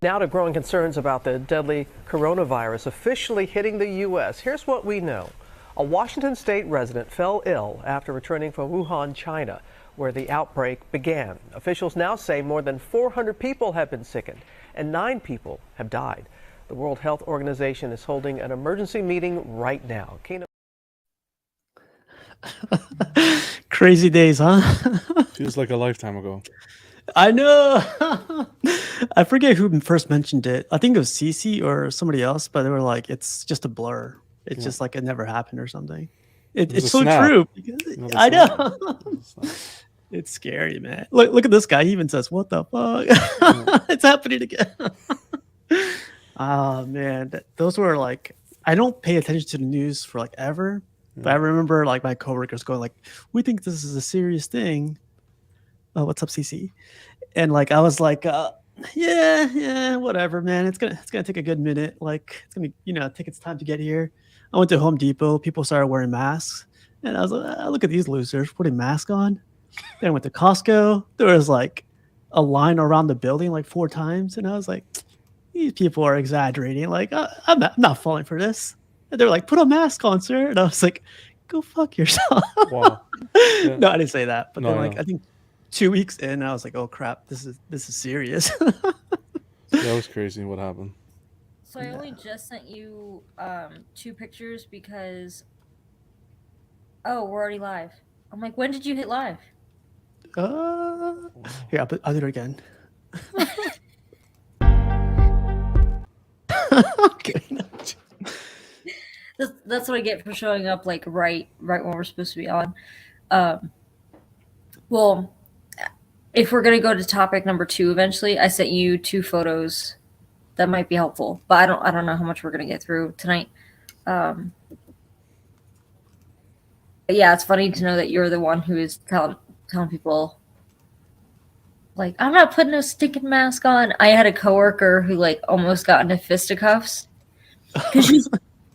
Now to growing concerns about the deadly coronavirus officially hitting the U.S. Here's what we know. A Washington state resident fell ill after returning from Wuhan, China, where the outbreak began. Officials now say more than 400 people have been sickened and 9 people have died. The World Health Organization is holding an emergency meeting right now. Crazy days, huh? Feels like a lifetime ago. I know. I forget who first mentioned it. I think it was Cece or somebody else, but they were like, it's just a blur. It's just like it never happened or something. It's so snap. true. I snap. know. It's scary, man. Look at this guy. He even says, what the fuck? It's happening again. Oh, man. Those were like, I don't pay attention to the news for like ever. But I remember like my coworkers going like, we think this is a serious thing. Oh, what's up, CC? And like I was like, yeah, whatever, man. It's gonna take a good minute. Like it's gonna, take its time to get here. I went to Home Depot. People started wearing masks, and I was like, look at these losers putting masks on. Then I went to Costco. There was like a line around the building like 4 times, and I was like, these people are exaggerating. Like I'm not falling for this. And they're like, put a mask on, sir. And I was like, go fuck yourself. Wow. Yeah. No, I didn't say that. But No, then like I think 2 weeks in, I was like, oh crap, this is serious. That was crazy what happened. So I only just sent you 2 pictures because we're already live. I'm like, when did you hit live? Here, I'll do it again. Okay. That's what I get for showing up like right when we're supposed to be on. Well, if we're gonna go to topic number 2 eventually, I sent you 2 photos that might be helpful, but I don't know how much we're gonna get through tonight. But yeah, it's funny to know that you're the one who is telling people like, I'm not putting a stinking mask on. I had a coworker who like almost got into fisticuffs because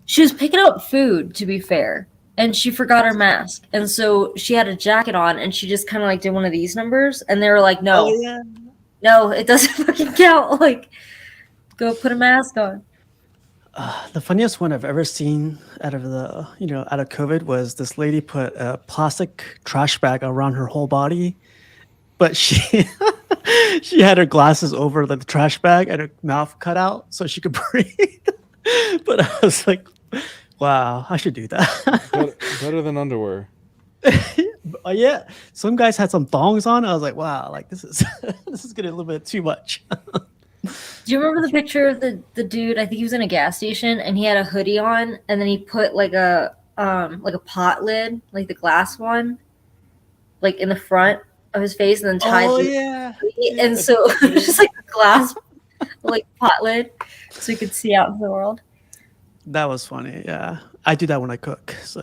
she was picking up food, to be fair, and she forgot her mask, and so she had a jacket on, and she just kind of like did one of these numbers, and they were like, no, no, it doesn't fucking count. Like, go put a mask on. The funniest one I've ever seen out of COVID was this lady put a plastic trash bag around her whole body, but she she had her glasses over the trash bag and her mouth cut out so she could breathe. But I was like, wow, I should do that. Better than underwear. Yeah, some guys had some thongs on. I was like, wow, like this is getting a little bit too much. Do you remember the picture of the dude? I think he was in a gas station and he had a hoodie on, and then he put like a pot lid, like the glass one, like in the front of his face, and then tied. Oh yeah. And so just like a glass, like pot lid, so you could see out in the world. That was funny. Yeah, I do that when I cook. So.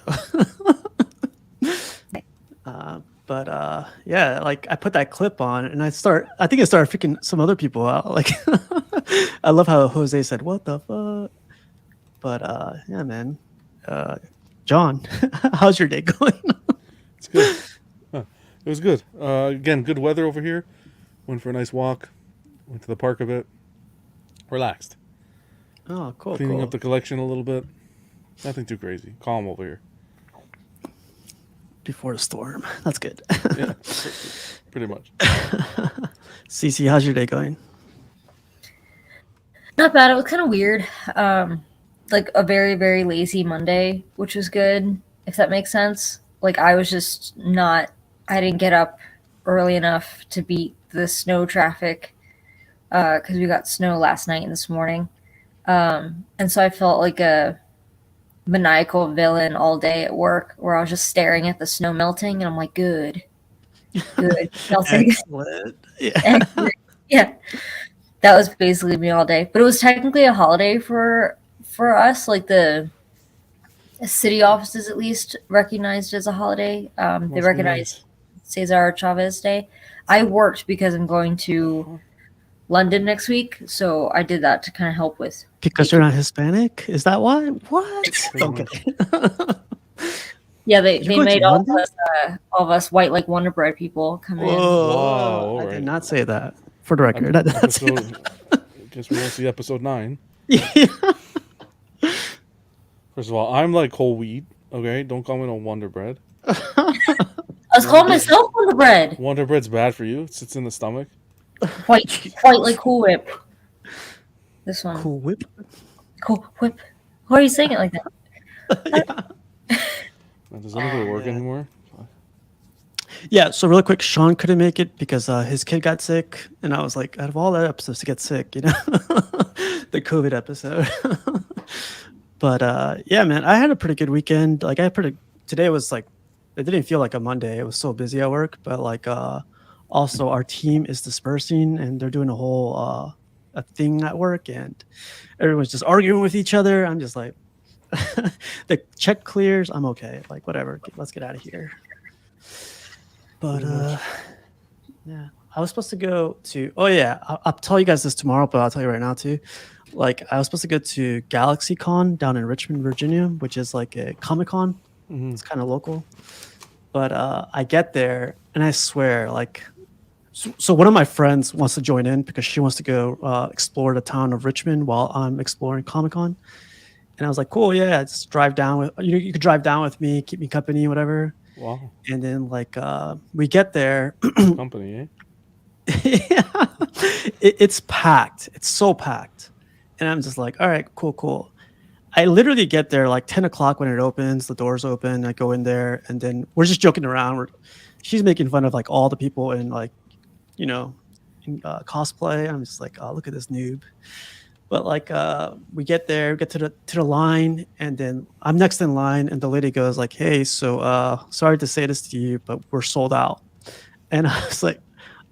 Yeah, like I put that clip on and I think it started freaking some other people out. Like, I love how Jose said, what the fuck? But yeah, man. John, how's your day going? It's good. It was good. Again, good weather over here. Went for a nice walk. Went to the park a bit. Relaxed. Oh, cool. Cleaning up the collection a little bit. Nothing too crazy. Calm over here. Before the storm. That's good. Yeah, pretty much. Cece, how's your day going? Not bad. It was kind of weird. Like a very, very lazy Monday, which was good, if that makes sense. Like I was just I didn't get up early enough to beat the snow traffic because we got snow last night and this morning. And so I felt like a maniacal villain all day at work where I was just staring at the snow melting and I'm like, good. Excellent. Yeah. Excellent. Yeah. That was basically me all day. But it was technically a holiday for us, like the city offices at least recognized as a holiday. They recognized Cesar Chavez Day. I worked because I'm going to London next week, so I did that to kind of help with. Because you're not Hispanic? Is that why? What? Okay. Yeah, they made all of us white like Wonder Bread people come in. Whoa, I did not say that. For the record, I did not say that. guess we won't see episode 9. Yeah. First of all, I'm like whole wheat. Okay, don't call me no Wonder Bread. I was calling myself Wonder Bread. Wonder Bread's bad for you. It sits in the stomach. Quite like Cool Whip. This one. Cool Whip. Cool Whip. Why are you saying it like that? Yeah. Does anybody work anymore? Yeah, so really quick, Sean couldn't make it because his kid got sick, and I was like, out of all the episodes to get sick, you know, the COVID episode. But yeah, man, I had a pretty good weekend. Like today was like, it didn't feel like a Monday. It was so busy at work, but like also our team is dispersing and they're doing a whole a thing at work, and everyone's just arguing with each other. I'm just like, the check clears, I'm okay. Like whatever, let's get out of here. But yeah, I was supposed to go to. Oh yeah, I'll tell you guys this tomorrow, but I'll tell you right now too. Like I was supposed to go to GalaxyCon down in Richmond, Virginia, which is like a Comic-Con. Mm-hmm. It's kind of local. But I get there and I swear, like, so one of my friends wants to join in because she wants to go explore the town of Richmond while I'm exploring Comic-Con. And I was like, cool, yeah, just drive down with you could drive down with me, keep me company, whatever. Wow. And then like we get there. Company, eh? Yeah. It's packed. It's so packed. And I'm just like, all right, cool. I literally get there like 10 o'clock when it opens, the doors open, I go in there, and then we're just joking around. She's making fun of like all the people in like, you know, in cosplay. I'm just like, oh, look at this noob. But like we get there, we get to the line, and then I'm next in line, and the lady goes like, hey, so sorry to say this to you, but we're sold out. And I was like,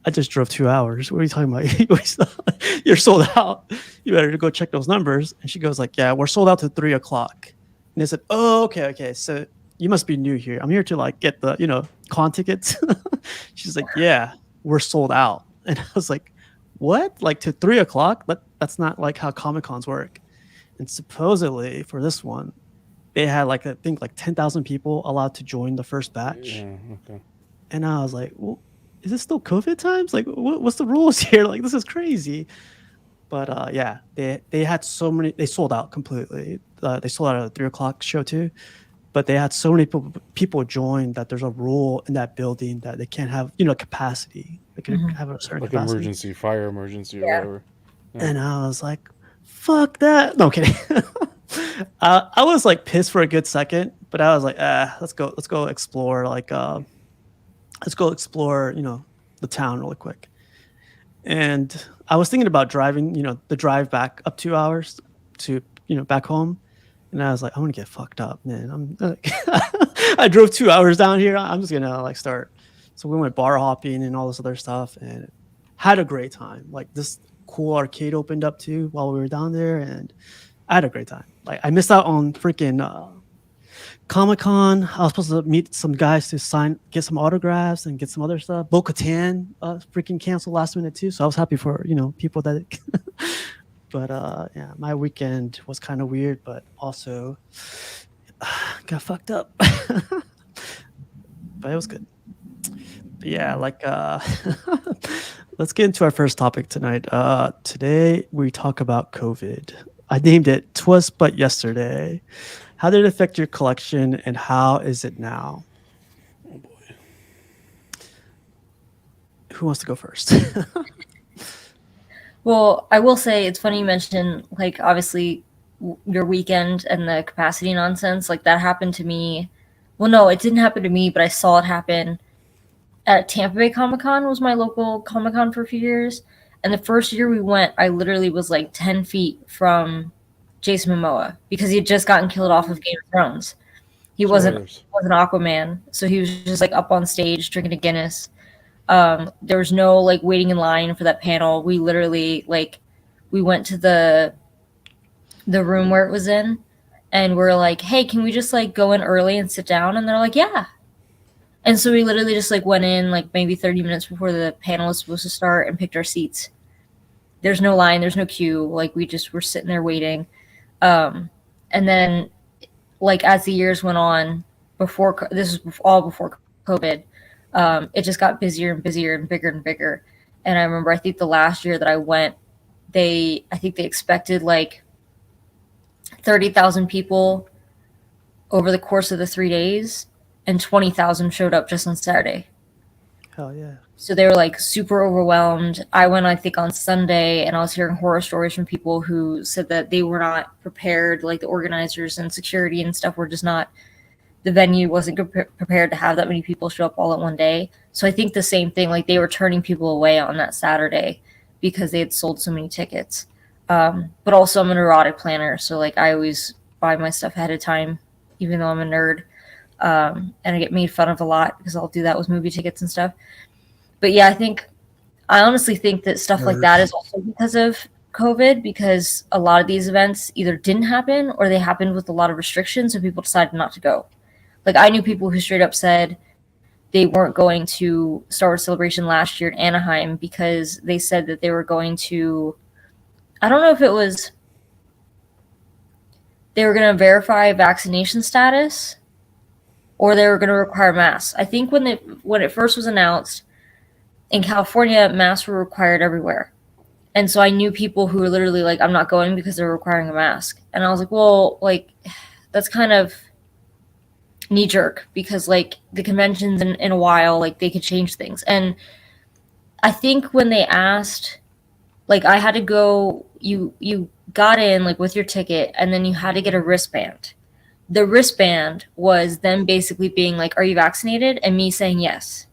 I just drove 2 hours. What are you talking about? You're sold out. You better go check those numbers. And she goes like, yeah, we're sold out to 3 o'clock. And I said, oh, okay. So you must be new here. I'm here to like get the, con tickets. She's like, yeah, we're sold out. And I was like, what? Like to 3 o'clock? But that's not like how Comic-Cons work. And supposedly for this one, they had like, I think like 10,000 people allowed to join the first batch. Yeah, okay. And I was like, well, is this still COVID times? Like, what's the rules here? Like, this is crazy. But yeah, they had so many. They sold out completely. They sold out at the 3 o'clock show too. But they had so many people join that there's a rule in that building that they can't have capacity. They can have a certain Like capacity. fire emergency or whatever. Yeah. And I was like, fuck that. No, I'm kidding. I was like pissed for a good second, but I was like, let's go explore. Like, let's go explore, the town really quick. And I was thinking about driving, the drive back up 2 hours to, back home. And I was like, I'm going to get fucked up, man. I drove 2 hours down here. I'm just going to like start. So we went bar hopping and all this other stuff and had a great time. Like this cool arcade opened up too while we were down there. And I had a great time. Like I missed out on freaking Comic-Con. I was supposed to meet some guys to get some autographs and get some other stuff. Bo-Katan freaking canceled last minute too. So I was happy for, people that but yeah, my weekend was kind of weird, but also got fucked up. But it was good. But yeah, like let's get into our first topic tonight. Today we talk about COVID. I named it "'Twas But Yesterday." How did it affect your collection, and how is it now? Oh boy. Who wants to go first? Well, I will say it's funny you mentioned, like, obviously your weekend and the capacity nonsense. Like, that happened to me. Well, no, it didn't happen to me, but I saw it happen at Tampa Bay Comic-Con. Was my local Comic-Con for a few years. And the first year we went, I literally was like 10 feet from Jason Momoa because he had just gotten killed off of Game of Thrones. He wasn't Aquaman, so he was just like up on stage drinking a Guinness. There was no like waiting in line for that panel. We literally we went to the room where it was in, and we're like, hey, can we just like go in early and sit down? And they're like, yeah. And so we literally just like went in like maybe 30 minutes before the panel was supposed to start and picked our seats. There's no line, there's no queue. Like we just were sitting there waiting. And then like as the years went on, this was all before COVID, it just got busier and busier and bigger and bigger. And I remember, I think the last year that I went, I think they expected like 30,000 people over the course of the 3 days, and 20,000 showed up just on Saturday. Hell yeah. So they were like super overwhelmed. I went, I think, on Sunday, and I was hearing horror stories from people who said that they were not prepared, like the organizers and security and stuff were just not, the venue wasn't prepared to have that many people show up all at one day. So I think the same thing, like they were turning people away on that Saturday because they had sold so many tickets. But also I'm a neurotic planner, so like I always buy my stuff ahead of time, even though I'm a nerd. And I get made fun of a lot because I'll do that with movie tickets and stuff. But yeah, I honestly think that stuff like that is also because of COVID, because a lot of these events either didn't happen or they happened with a lot of restrictions, so people decided not to go. Like I knew people who straight up said they weren't going to Star Wars Celebration last year in Anaheim because they said that they were going to, I don't know if it was, they were going to verify vaccination status or they were going to require masks. I think when it first was announced, in California, masks were required everywhere. And so I knew people who were literally like, I'm not going because they're requiring a mask. And I was like, well, like, that's kind of knee jerk because like the conventions in a while, like they could change things. And I think when they asked, like I had to go, you got in like with your ticket and then you had to get a wristband. The wristband was them basically being like, are you vaccinated? And me saying yes.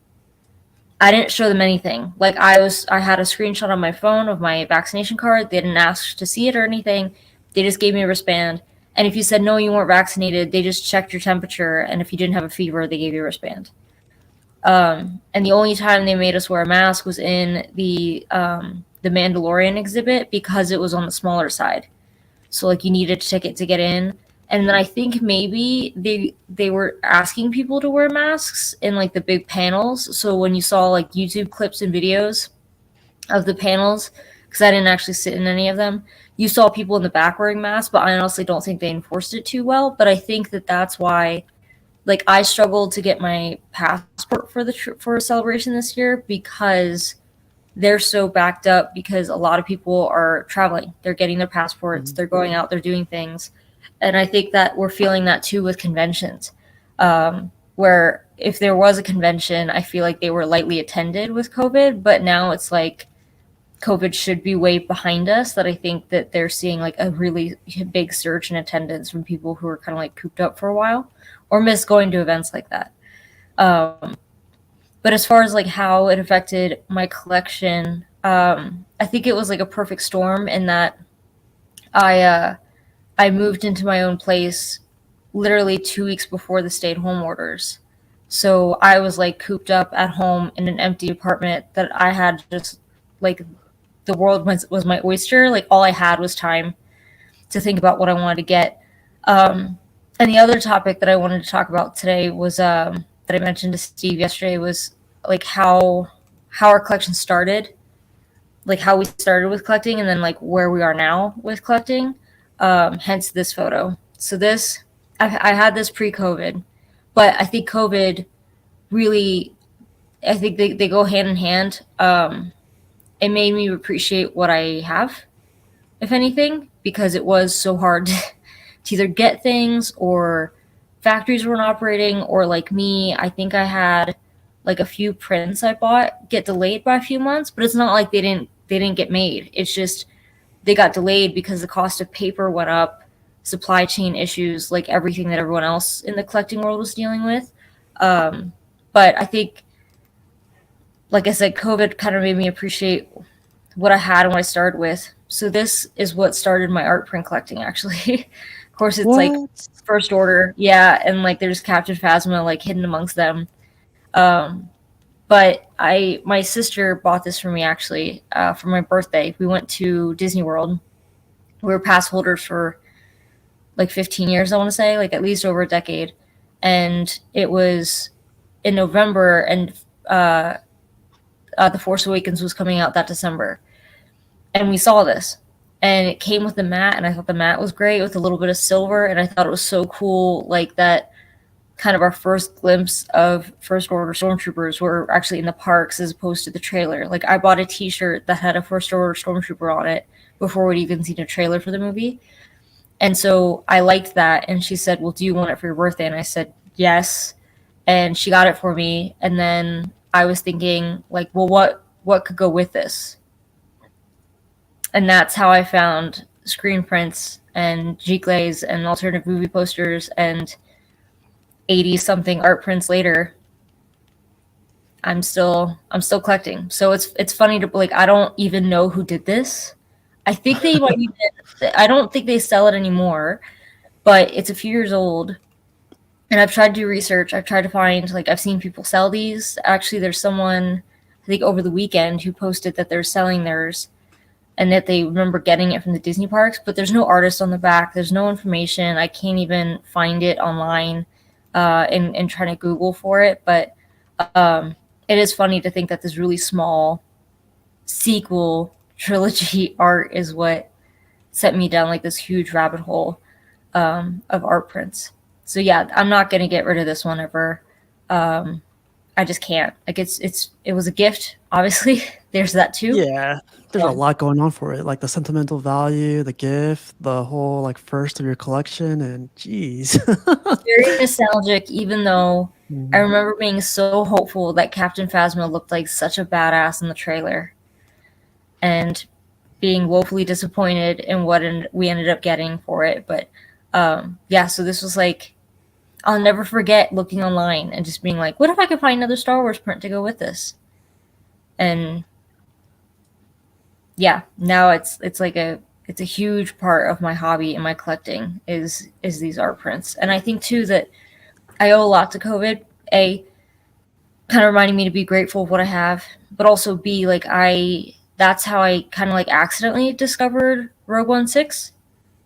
I didn't show them anything. Like I had a screenshot on my phone of my vaccination card. They didn't ask to see it or anything. They just gave me a wristband. And if you said no, you weren't vaccinated, they just checked your temperature. And if you didn't have a fever, they gave you a wristband. And the only time they made us wear a mask was in the Mandalorian exhibit because it was on the smaller side. So like you needed a ticket to get in. And then I think maybe they were asking people to wear masks in like the big panels. So when you saw like YouTube clips and videos of the panels, because I didn't actually sit in any of them, you saw people in the back wearing masks, but I honestly don't think they enforced it too well. But I think that that's why, like I struggled to get my passport for a celebration this year because they're so backed up because a lot of people are traveling. They're getting their passports, they're going out, they're doing things. And I think that we're feeling that too with conventions, where if there was a convention, I feel like they were lightly attended with COVID, but now it's like COVID should be way behind us, that I think that they're seeing like a really big surge in attendance from people who are kind of like cooped up for a while or miss going to events like that. But as far as like how it affected my collection, I think it was like a perfect storm in that I moved into my own place literally 2 weeks before the stay-at-home orders. So I was like cooped up at home in an empty apartment that I had just like the world was my oyster. Like all I had was time to think about what I wanted to get. And the other topic that I wanted to talk about today was that I mentioned to Steve yesterday was like how our collection started, like how we started with collecting and then like where we are now with collecting. Hence this photo. So this, I had this pre-COVID, but I think COVID really, I think they go hand in hand. It made me appreciate what I have, if anything, because it was so hard to either get things or factories weren't operating, or like me, I think I had like a few prints I bought get delayed by a few months, but it's not like they didn't get made. It's just they got delayed because the cost of paper went up, supply chain issues, like everything that everyone else in the collecting world was dealing with. But I think, like I said, COVID kind of made me appreciate what I had and what I started with. So this is what started my art print collecting, actually. Of course, it's like first order. Yeah, and like there's Captain Phasma like hidden amongst them. But my sister bought this for me actually for my birthday. We went to Disney World. We were pass holders for like 15 years, I want to say, like at least over a decade. And it was in November, and The Force Awakens was coming out that December. And we saw this. And it came with the mat, and I thought the mat was great with a little bit of silver. And I thought it was so cool, like that kind of our first glimpse of First Order Stormtroopers were actually in the parks as opposed to the trailer. Like I bought a t-shirt that had a First Order Stormtrooper on it before we'd even seen a trailer for the movie. And so I liked that. And she said, well, do you want it for your birthday? And I said, yes. And she got it for me. And then I was thinking, like, well, what could go with this? And that's how I found screen prints and giclées and alternative movie posters, and 80 something art prints later, I'm still collecting. So it's funny to, like, I don't even know who did this. I think they might even, I don't think they sell it anymore, but it's a few years old. And I've tried to do research. I've tried to find, like, I've seen people sell these. Actually, there's someone, I think over the weekend, who posted that they're selling theirs and that they remember getting it from the Disney parks, but there's no artist on the back. There's no information. I can't even find it online and trying to Google for it. But it is funny to think that this really small sequel trilogy art is what set me down like this huge rabbit hole of art prints. So yeah, I'm not going to get rid of this one ever. I just can't. Like, it was a gift, obviously. There's that too. Yeah, there's a lot going on for it, like the sentimental value, the gift, the whole like first of your collection, and geez. Very nostalgic, even though I remember being so hopeful that Captain Phasma looked like such a badass in the trailer, and being woefully disappointed in what we ended up getting for it. But yeah, so this was like, I'll never forget looking online and just being like, what if I could find another Star Wars print to go with this? And yeah, now it's like it's a huge part of my hobby and my collecting is these art prints. And I think too that I owe a lot to COVID. A, kind of reminding me to be grateful of what I have, but also B, like that's how I kind of like accidentally discovered Rogue One 6.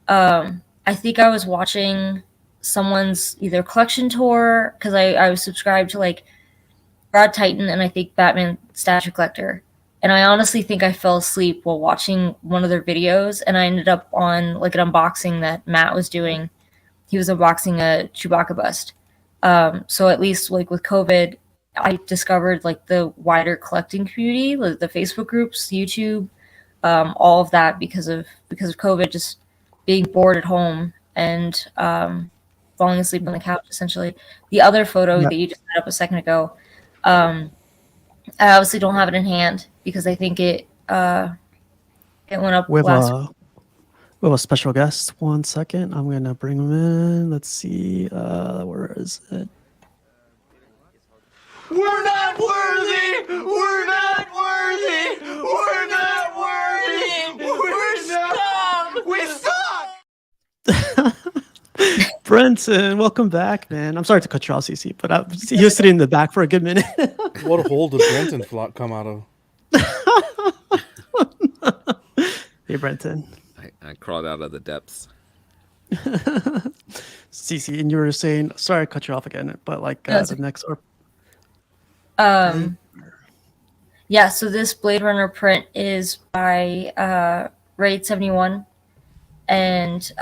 I think I was watching someone's either collection tour, because I was subscribed to like Brad Titan and I think Batman Statue Collector. And I honestly think I fell asleep while watching one of their videos, and I ended up on like an unboxing that Matt was doing. He was unboxing a Chewbacca bust. So at least like with COVID, I discovered like the wider collecting community, like the Facebook groups, YouTube, all of that because of COVID, just being bored at home and falling asleep on the couch essentially. The other photo that you just had up a second ago, I obviously don't have it in hand because I think it went up last week. We have a special guest. 1 second. I'm going to bring him in. Let's see. Where is it? We're not worthy! We're not worthy! We're not worthy! We're scum! We suck! Brenton, welcome back, man. I'm sorry to cut you off, CC, but he was sitting in the back for a good minute. What hole did Brenton come out of? Hey, Brenton. I crawled out of the depths. CC, and you were saying, sorry I cut you off again, but like the next... Yeah, so this Blade Runner print is by Raid 71 and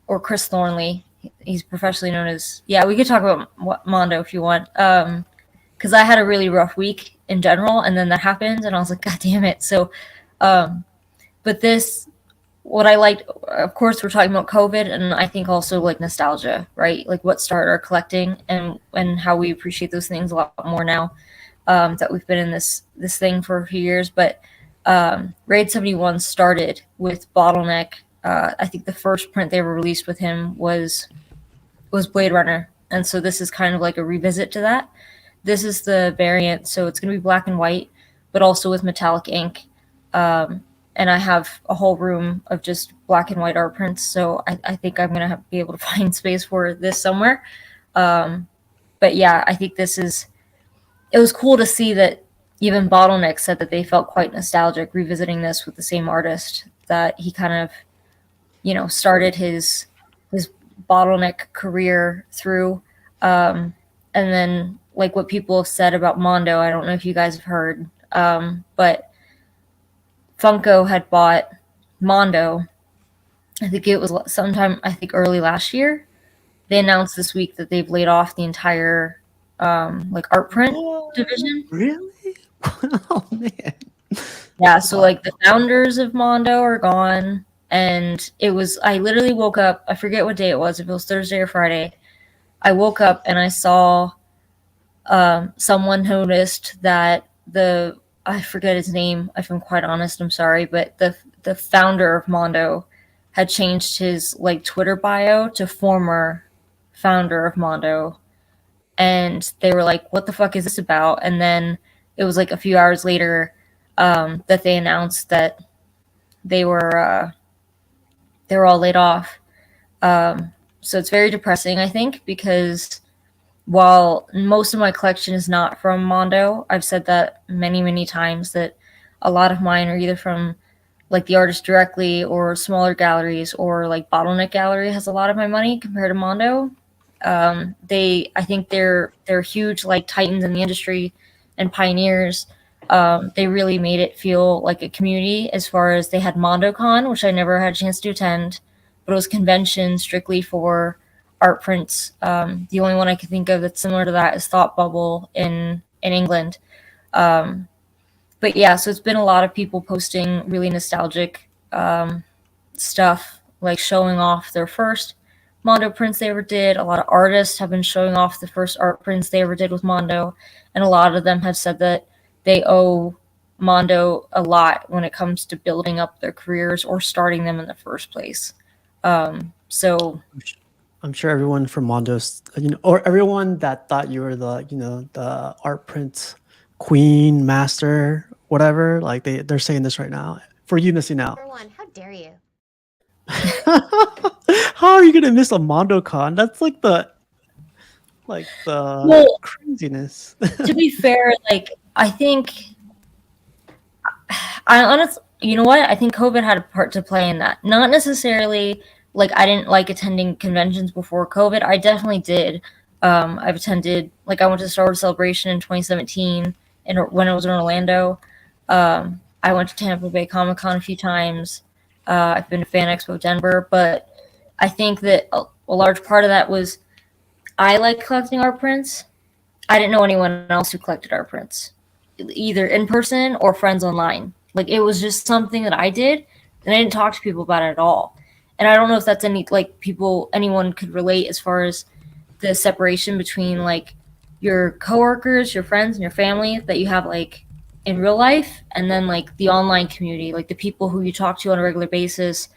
or Chris Thornley. He's professionally known as, yeah, we could talk about Mondo if you want. Because I had a really rough week in general, and then that happened, and I was like, God damn it. So, but this, what I liked, of course, we're talking about COVID, and I think also like nostalgia, right? Like what started our collecting and how we appreciate those things a lot more now that we've been in this thing for a few years. But Raid 71 started with Bottleneck. I think the first print they ever released with him was Blade Runner, and so this is kind of like a revisit to that. This is the variant, so it's going to be black and white, but also with metallic ink. And I have a whole room of just black and white art prints, so I think I'm going to be able to find space for this somewhere. But yeah, I think it was cool to see that even Bottleneck said that they felt quite nostalgic revisiting this with the same artist that he kind of, started his Bottleneck career through. And then like what people have said about Mondo, I don't know if you guys have heard, but Funko had bought Mondo. I think it was sometime, early last year. They announced this week that they've laid off the entire like art print division. Really? Oh man. Yeah, so like the founders of Mondo are gone, and I literally woke up, I forget what day it was, if it was Thursday or Friday. I woke up and I saw someone noticed that I forget his name, if I'm quite honest, I'm sorry, but the founder of Mondo had changed his like Twitter bio to former founder of Mondo, and they were like, "What the fuck is this about?" And then it was like a few hours later that they announced that they were all laid off. So it's very depressing, I think, because while most of my collection is not from Mondo, I've said that many, many times that a lot of mine are either from like the artist directly or smaller galleries, or like Bottleneck Gallery has a lot of my money compared to Mondo. I think they're huge like titans in the industry and pioneers. They really made it feel like a community, as far as they had MondoCon, which I never had a chance to attend, but it was a convention strictly for art prints. The only one I can think of that's similar to that is Thought Bubble in England. But yeah, so it's been a lot of people posting really nostalgic stuff, like showing off their first Mondo prints they ever did. A lot of artists have been showing off the first art prints they ever did with Mondo, and a lot of them have said that they owe Mondo a lot when it comes to building up their careers or starting them in the first place. So I'm sure everyone from Mondo's, or everyone that thought you were the art print queen, master, whatever, like they're saying this right now for you missing out. Number one, how dare you? How are you gonna miss a MondoCon? That's like the Well, craziness. to be fair, like I think I honestly, you know what? I think COVID had a part to play in that. Not necessarily like I didn't like attending conventions before COVID. I definitely did. I've attended, like I went to Star Wars Celebration in 2017, and when I was in Orlando. I went to Tampa Bay Comic Con a few times. I've been to Fan Expo Denver, but I think that a large part of that was I like collecting art prints. I didn't know anyone else who collected art prints, either in person or friends online. Like it was just something that I did, and I didn't talk to people about it at all. And I don't know if that's anyone could relate, as far as the separation between like your coworkers, your friends, and your family that you have like in real life, and then like the online community, like the people who you talk to on a regular basis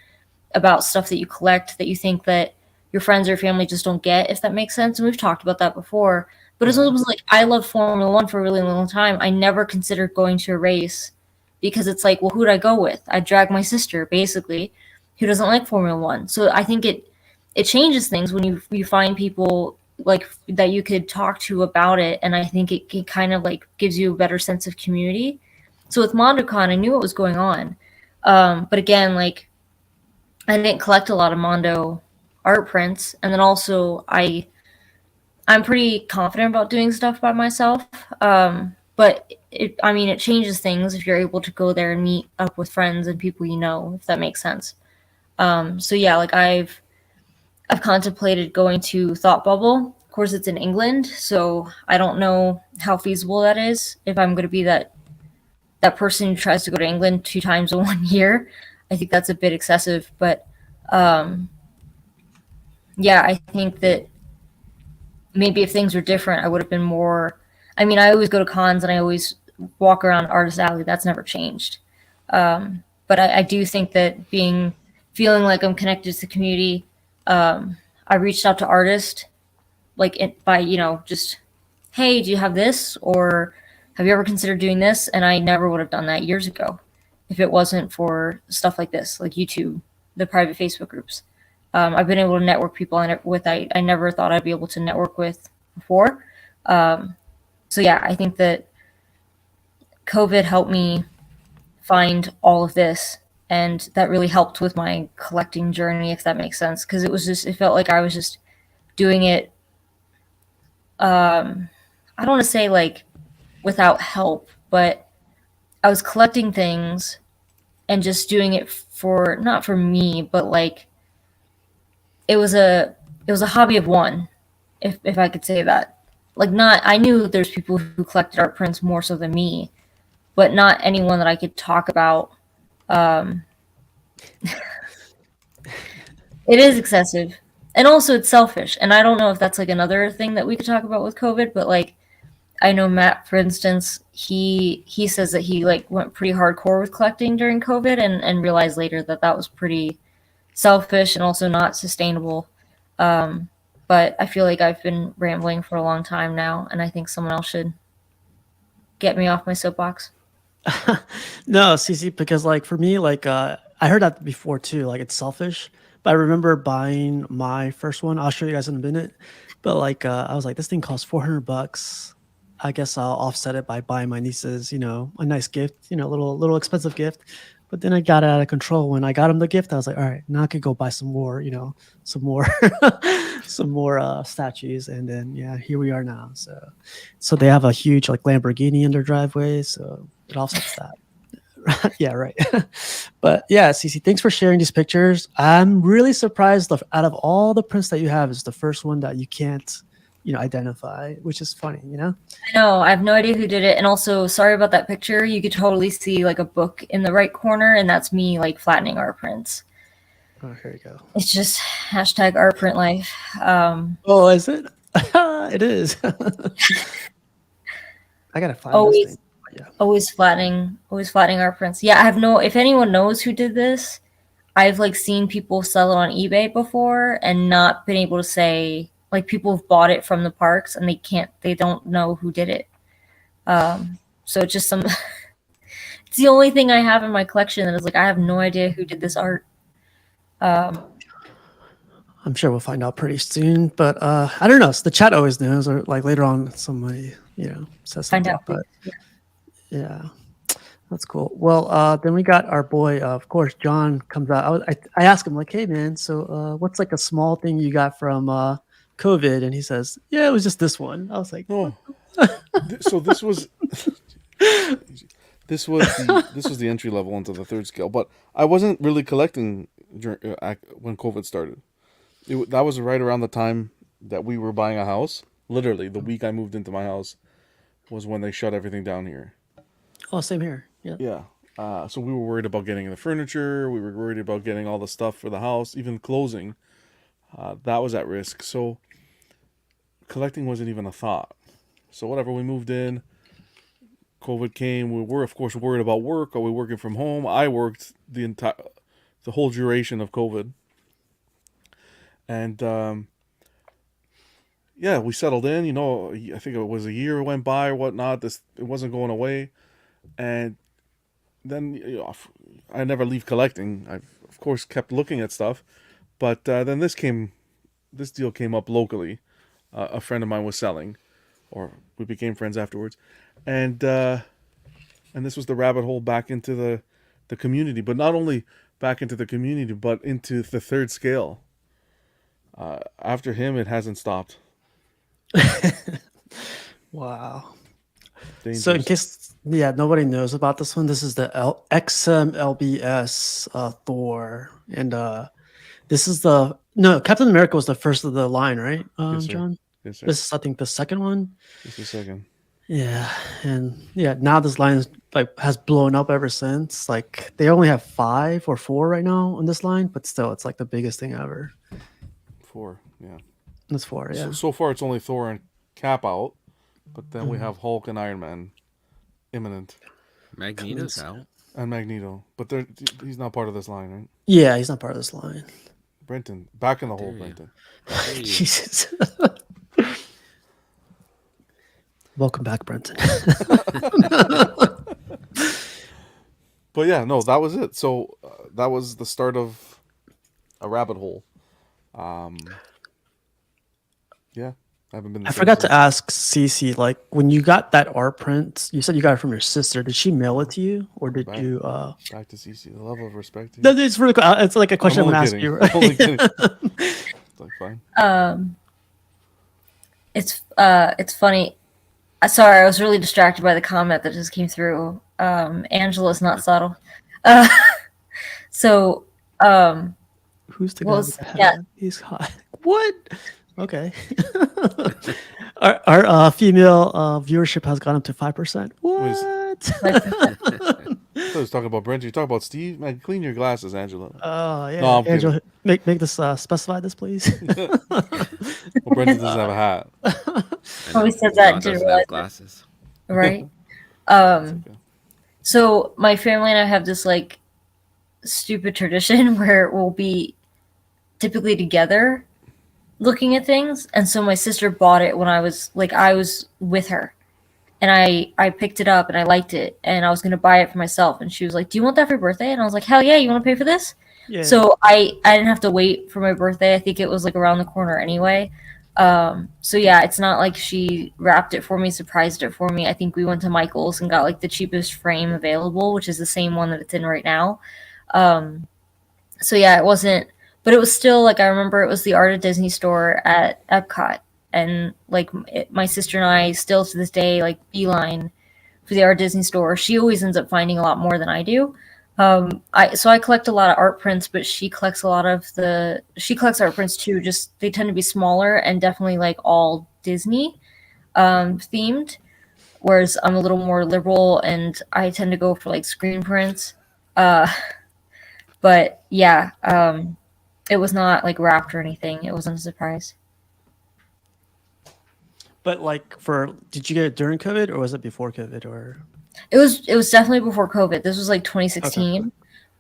about stuff that you collect that you think that your friends or family just don't get, if that makes sense. And we've talked about that before. But it's almost like I loved Formula One for a really long time. I never considered going to a race because it's like, well, who'd I go with? I'd drag my sister, basically, who doesn't like Formula One. So I think it changes things when you find people like that you could talk to about it, and I think it kind of like gives you a better sense of community. So with MondoCon, I knew what was going on, but again, like I didn't collect a lot of Mondo art prints, and then also I'm pretty confident about doing stuff by myself. But it changes things if you're able to go there and meet up with friends and people you know, if that makes sense. So yeah, like I've contemplated going to Thought Bubble. Of course, it's in England, so I don't know how feasible that is. If I'm going to be that person who tries to go to England 2 times in 1 year, I think that's a bit excessive. But yeah, I think that maybe if things were different, I would have been more. I mean, I always go to cons and I always walk around Artist Alley. That's never changed. But I do think that feeling like I'm connected to the community. I reached out to artists by just, hey, do you have this, or have you ever considered doing this? And I never would have done that years ago if it wasn't for stuff like this, like YouTube, the private Facebook groups. I've been able to network people I never thought I'd be able to network with before. So yeah, I think that COVID helped me find all of this, and that really helped with my collecting journey, if that makes sense, because it felt like I was just doing it. I don't want to say like without help, but I was collecting things and just doing it for, not for me, but like it was a hobby of one, if I could say that. Like, not, I knew there's people who collected art prints more so than me, but not anyone that I could talk about. It is excessive, and also it's selfish. And I don't know if that's like another thing that we could talk about with COVID, but like I know Matt, for instance, he says that he like went pretty hardcore with collecting during COVID, and realized later that that was pretty selfish and also not sustainable. But I feel like I've been rambling for a long time now, and I think someone else should get me off my soapbox. No, CC, because like for me, like I heard that before too. Like it's selfish, but I remember buying my first one. I'll show you guys in a minute. But like I was like, this thing costs $400. I guess I'll offset it by buying my nieces, you know, a nice gift, you know, a little expensive gift. But then I got it out of control. When I got him the gift, I was like, all right, now I could go buy some more, you know, some more, some more statues. And then yeah, here we are now. So they have a huge like Lamborghini in their driveway, so it offsets that. Yeah, right. But yeah, Cece, thanks for sharing these pictures. I'm really surprised out of all the prints that you have, is the first one that you can't, you know, identify, which is funny, you know? I know, I have no idea who did it. And also, sorry about that picture. You could totally see like a book in the right corner, and that's me like flattening art prints. Oh, here you go. It's just hashtag art print life. Oh, is it? It is. I gotta find Always. this thing. Yeah. Always flattening art prints. Yeah, I have no, if anyone knows who did this, I've like seen people sell it on eBay before and not been able to say, like people have bought it from the parks and they don't know who did it. So it's just it's the only thing I have in my collection that is like, I have no idea who did this art. I'm sure we'll find out pretty soon, but I don't know. The chat always knows, or like later on somebody, you know, says Find something. out. But yeah, that's cool. Well, then we got our boy, of course, John comes out. I asked him like, hey man, so what's like a small thing you got from COVID? And he says, yeah, it was just this one. I was like, Oh, so this was this was the entry level into the third scale. But I wasn't really collecting when COVID started. That was right around the time that we were buying a house. Literally, the week I moved into my house was when they shut everything down here. oh, same here. Yeah. Yeah. So we were worried about getting the furniture. We were worried about getting all the stuff for the house, even closing. That was at risk. So collecting wasn't even a thought. So whatever, we moved in. COVID came. We were, of course, worried about work. Are we working from home? I worked the whole duration of COVID. And yeah, we settled in. You know, I think it was a year went by or whatnot. It wasn't going away. And then, you know, I never leave collecting. I've, of course, kept looking at stuff. But then this deal came up locally. A friend of mine was selling, or we became friends afterwards. And this was the rabbit hole back into the community. But not only back into the community, but into the third scale. After him, it hasn't stopped. Wow. Dangerous. So in case nobody knows about this one, this is the XMLBS Thor, and this is Captain America was the first of the line, right, Yes, sir. John? Yes, sir. This is, I think, the second one. Just a second. Yeah, and now this line is has blown up ever since. Like they only have 5 or 4 right now on this line, but still, it's like the biggest thing ever. 4, yeah. It's 4, yeah. So far, it's only Thor and Cap out, but then we have Hulk and Iron Man imminent, Magneto's out. and Magneto. But he's not part of this line, right? Yeah, he's not part of this line. Brenton, back in the hole, Dare you. Brenton. Jesus. Welcome back, Brenton. But yeah, no, that was it. So that was the start of a rabbit hole. Yeah, I haven't been. I forgot to ask Cece, like when you got that art print, you said you got it from your sister. Did she mail it to you, or did Right. you? Back to CC, the level of respect. Here. No, it's really cool. It's like a question I'm only gonna ask kidding. you. I'm only kidding. Right? It's like fine. It's funny. Sorry, I was really distracted by the comment that just came through. Angela's not subtle. So, Who's the guy Well, with the head? yeah. He's hot. What? Okay. our female viewership has gone up to 5%. What? What? I was talking about Brent. You talking about Steve? Man, clean your glasses, Angela. Oh yeah, No, I'm kidding. Angela, make this specify this, please. Well, Brendan doesn't have a hat. I Probably know, said John that and didn't doesn't realize have it. glasses. Right. Okay. So my family and I have this like stupid tradition where we'll be typically together looking at things, and so my sister bought it when I was with her, and I picked it up and I liked it, and I was gonna buy it for myself, and she was like, "Do you want that for your birthday?" And I was like, "Hell yeah, you want to pay for this?" Yeah. So I didn't have to wait for my birthday. I think it was like around the corner anyway. So yeah, it's not like she wrapped it for me, surprised it for me. I think we went to Michael's and got like the cheapest frame available, which is the same one that it's in right now. So yeah, it wasn't, but it was still like, I remember it was the Art of Disney store at Epcot, and like my sister and I still to this day like beeline for the Art Disney store. She always ends up finding a lot more than I do. I collect a lot of art prints, but she collects art prints too. Just they tend to be smaller and definitely like all Disney themed. Whereas I'm a little more liberal and I tend to go for like screen prints. But yeah, it was not like wrapped or anything. It wasn't a surprise. But like, did you get it during COVID or was it before COVID or? It was definitely before COVID. This was like 2016. I'm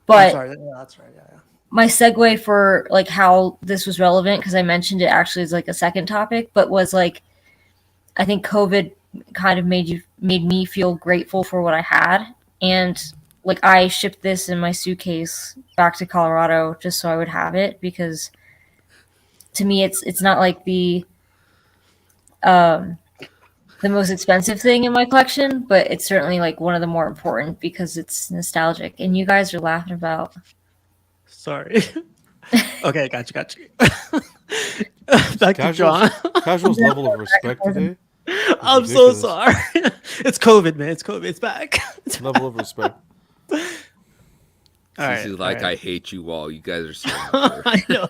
But sorry, yeah, that's right. Yeah. my segue for like how this was relevant, because I mentioned it actually as like a second topic, but was like, I think COVID kind of made me feel grateful for what I had, and like I shipped this in my suitcase back to Colorado just so I would have it, because to me it's not like the most expensive thing in my collection, but it's certainly like one of the more important because it's nostalgic. And you guys are laughing about. Sorry. Okay, got you. Back to John. Casual's level of respect today. I'm so ridiculous. sorry. It's COVID, man. It's COVID. It's back. Level of respect. All right, She's all like, right. I hate you all. You guys are so unfair. I know.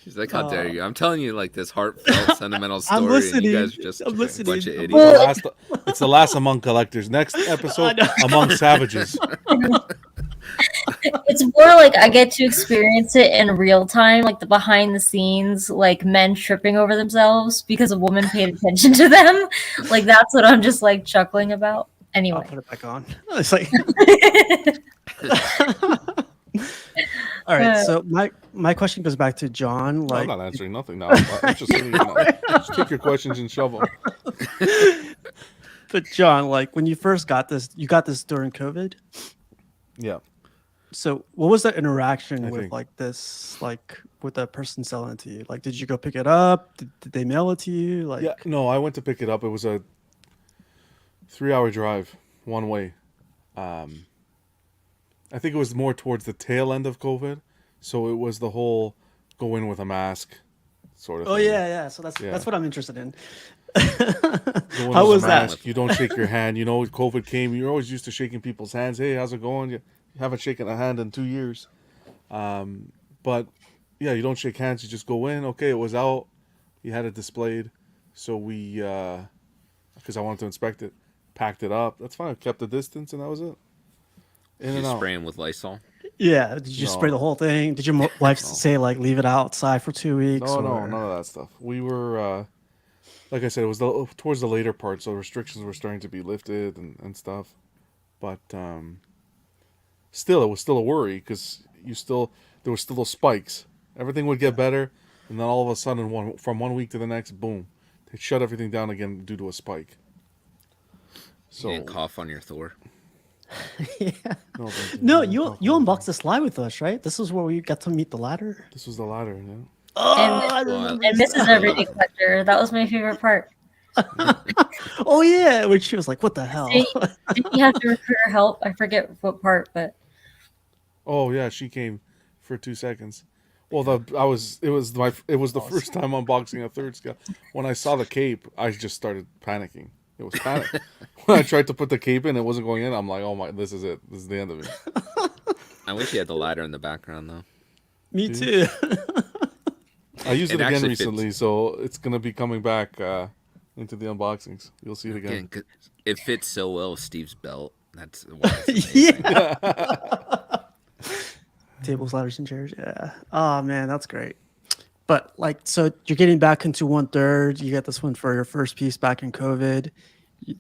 She's like, how dare you? I'm telling you like this heartfelt, sentimental story, I'm and listening. you guys are just I'm a listening. bunch of I'm idiots. It's the last among collectors. Next episode, I know. among savages. It's more like I get to experience it in real time, like the behind the scenes, like men tripping over themselves because a woman paid attention to them. Like that's what I'm just like chuckling about. I'll Anyway. put it back on. It's like. All right. So my question goes back to John. No, Like, I'm not answering nothing now. I'm just letting you know. Just take your questions and shove them. but John, like when you first got this, you got this during COVID. Yeah. So what was that interaction I with think- like this, like with the person selling it to you? Like, did you go pick it up? Did they mail it to you? Like, Yeah. No, I went to pick it up. It was a 3-hour drive one way. I think it was more towards the tail end of COVID, so it was the whole go in with a mask sort of Oh thing. yeah. So that's what I'm interested in. Go in How with a was that? mask. You don't shake your hand. You know, COVID came. You're always used to shaking people's hands. Hey, how's it going? You haven't shaken a hand in 2 years. But yeah, you don't shake hands. You just go in. Okay, it was out. You had it displayed. So we, because I wanted to inspect it, packed it up. That's fine. Kept the distance, and that was it. In You and out. spray him with Lysol. Yeah. Did you No. spray the whole thing? Did your wife say like leave it outside for 2 weeks? No, or... none of that stuff. We were, like I said, it was towards the later part, so restrictions were starting to be lifted and stuff. But still, it was still a worry because there were still those spikes. Everything would get better, and then all of a sudden, from 1 week to the next, boom, they shut everything down again due to a spike. So You didn't cough on your Thor. yeah. no, but- No, you unboxed the slide with us, right? This is where we got to meet the ladder. This was the ladder, yeah. Oh, And- I remember And this. Mrs. Everyday Collector, that was my favorite part. Oh yeah, when she was like, "What the hell?" Didn't you have to recruit her help? I forget what part, but Oh yeah, she came for 2 seconds. Well, it was the first time unboxing a third scale. When I saw the cape, I just started panicking. It was panic. When I tried to put the cape in, it wasn't going in. I'm like, oh my, this is it. This is the end of it. I wish you had the ladder in the background though. Me too. I used it It again actually recently, so it's gonna be coming back into the unboxings. You'll see it again. Again, 'cause It fits so well with Steve's belt. That's why it's amazing. Yeah. Tables, ladders, and chairs. Yeah. Oh man, that's great. But like, so you're getting back into 1/3. You get this one for your first piece back in COVID.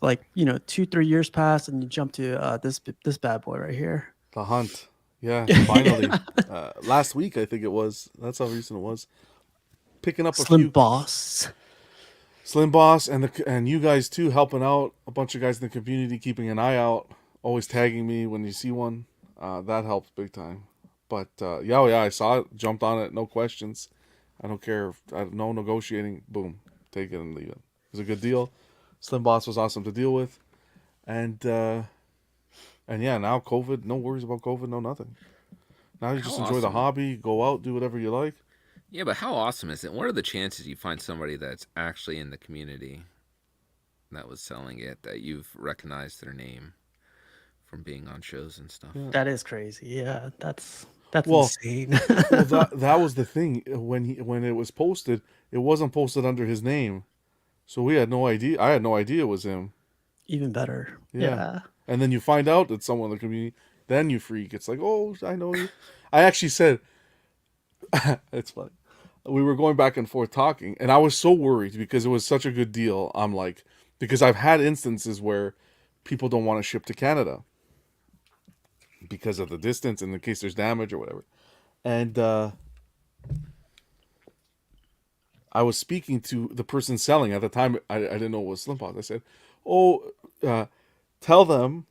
Like, 2-3 years pass, and you jump to this bad boy right here. The hunt. Yeah, finally. Last week, I think it was. That's how recent it was. Picking up a Slim few. Boss. Slim Boss and you guys too, helping out a bunch of guys in the community, keeping an eye out, always tagging me when you see one. That helps big time. But yeah, I saw it, jumped on it, no questions. I don't care, no negotiating. Boom, take it and leave it. It was a good deal. Slim Boss was awesome to deal with, and yeah, now COVID, no worries about COVID, no nothing. Now you just How enjoy the awesome. hobby, go out, do whatever you like. Yeah, but how awesome is it? What are the chances you find somebody that's actually in the community that was selling it, that you've recognized their name from being on shows and stuff? Yeah. That is crazy. Yeah, that's Well, insane. Well, that was the thing when it was posted. It wasn't posted under his name, so we had no idea. I had no idea it was him. Even better. Yeah. Yeah. And then you find out that someone in the community, then you freak. It's like, oh, I know you. I actually said, it's funny. We were going back and forth talking, and I was so worried because it was such a good deal. I'm like, because I've had instances where people don't want to ship to Canada because of the distance, and in case there's damage or whatever. And I was speaking to the person selling at the time. I didn't know it was Slim Boss. I said, "Oh, tell them,"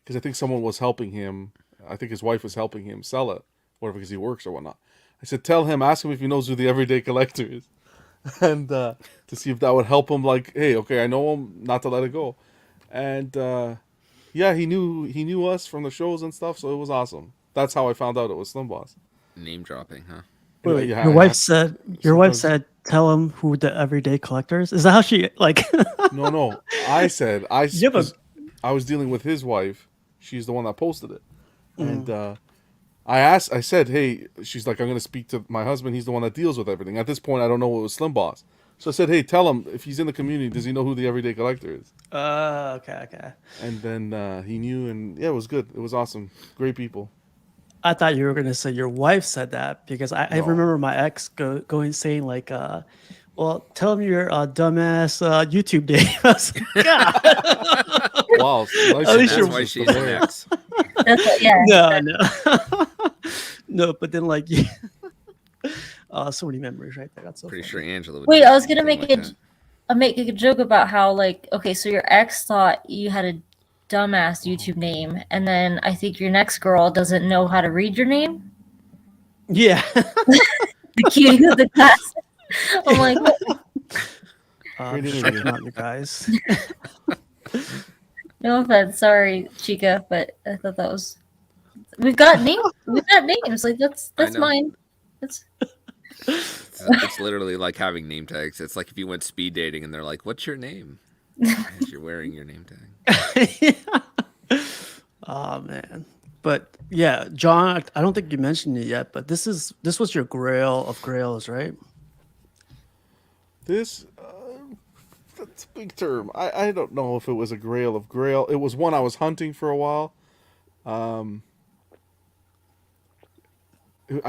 because I think someone was helping him. I think his wife was helping him sell it, whatever, because he works or whatnot. I said, "Tell him, ask him if he knows who the everyday collector is, and to see if that would help him. Like, hey, okay, I know him, not to let it go." And yeah, he knew us from the shows and stuff, so it was awesome. That's how I found out it was Slim Boss. Name dropping, huh? Wait, Yeah, your I wife have- said sometimes- tell him who the everyday collector is. Is that how she like? No. I said Yeah, but- I was dealing with his wife. She's the one that posted it, and I said, hey, she's like, I'm gonna speak to my husband. He's the one that deals with everything. At this point, I don't know what was Slim Boss. So I said, hey, tell him if he's in the community, does he know who the everyday collector is? Okay. And then he knew, and yeah, it was good. It was awesome. Great people. I thought you were gonna say your wife said that because I No. remember my ex going saying like, well, tell him your dumbass YouTube name. I was like, God. Wow. At least That's you're- why she's an ex. That's what, yeah. No. No, but then like, so many memories right there. That's so Pretty funny. sure Angela would. Wait, do I was gonna something make like it. that. I make a joke about how like, okay, so your ex thought you had a dumbass YouTube name, and then I think your next girl doesn't know how to read your name. Yeah. The cutie of the class. I'm like, Great Just interview. checking out you guys. no offense, sorry, Chica, but I thought that was. We've got names. We've got names. Like that's know. mine. That's It's literally like having name tags. It's like if you went speed dating and they're like, "What's your name?" As you're wearing your name tag. Oh man. But yeah, John, I don't think you mentioned it yet, but this was your grail of grails, right? This, that's a big term. I don't know if it was a grail of grail. It was one I was hunting for a while. I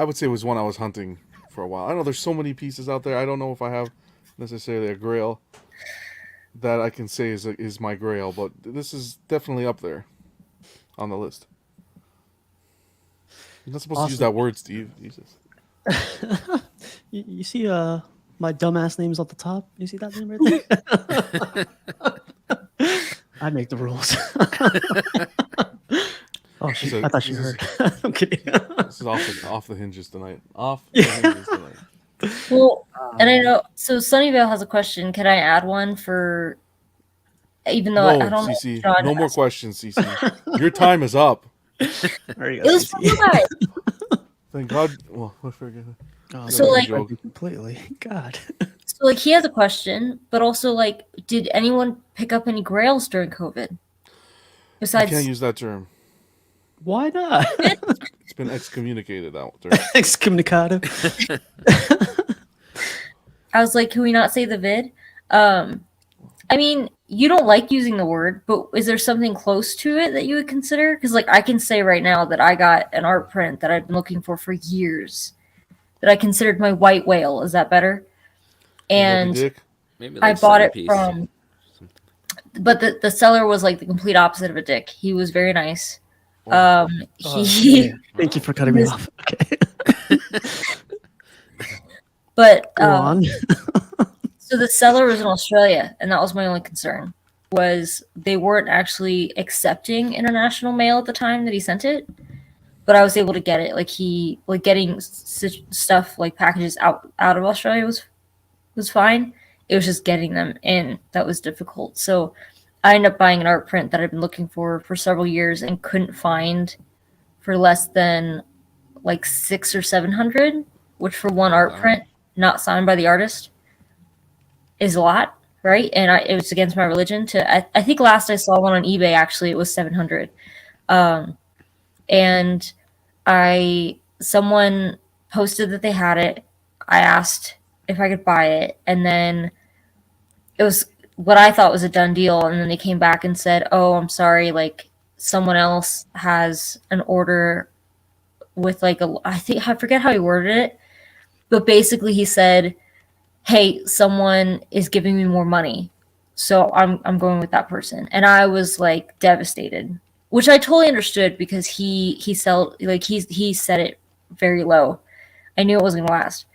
would say it was one I was hunting for a while. I know there's so many pieces out there. I don't know if I have necessarily a grail that I can say is my grail, but this is definitely up there on the list. You're not supposed to use Awesome. that word, Steve. Jesus. You see my dumbass name's at the top. You see that name right there? I make the rules. Oh, This is- I thought you this is- heard. I'm kidding. This is off the hinges tonight. Off the hinges tonight. well, and I know. So Sunnyvale has a question. Can I add one for? Even though No, I don't know. CC. if John No more asked. questions, CC. Your time is up. There you It go. was for CC. you guys. Thank God. Well, I forget. Oh, So, man, like- I did completely. God. So like he has a question, but also like, did anyone pick up any grails during COVID? I Besides, can't use that term. Why not? It's been excommunicated out there. Excommunicado. I was like, can we not say the vid? I mean, you don't like using the word, but is there something close to it that you would consider? Because, like, I can say right now that I got an art print that I've been looking for years that I considered my white whale. Is that better? Moby And Dick. Maybe I like bought it centerpiece. from, but the seller was like the complete opposite of a dick. He was very nice. He, Thank you for cutting me off. Okay. but Go on. so the seller was in Australia, and that was my only concern. Was they weren't actually accepting international mail at the time that he sent it, but I was able to get it. Like getting stuff like packages out of Australia was fine. It was just getting them in that was difficult. So I ended up buying an art print that I've been looking for several years and couldn't find for less than like 600 or 700, which for one art print not signed by the artist is a lot, right? And it was against my religion to. I think last I saw one on eBay, actually, it was 700, and someone posted that they had it. I asked if I could buy it, and then it was what I thought was a done deal, and then they came back and said, "Oh, I'm sorry, like someone else has an order with like I forget how he worded it, but basically he said, hey, someone is giving me more money, so I'm going with that person." And I was like devastated, which I totally understood because he set it very low. I knew it wasn't gonna last.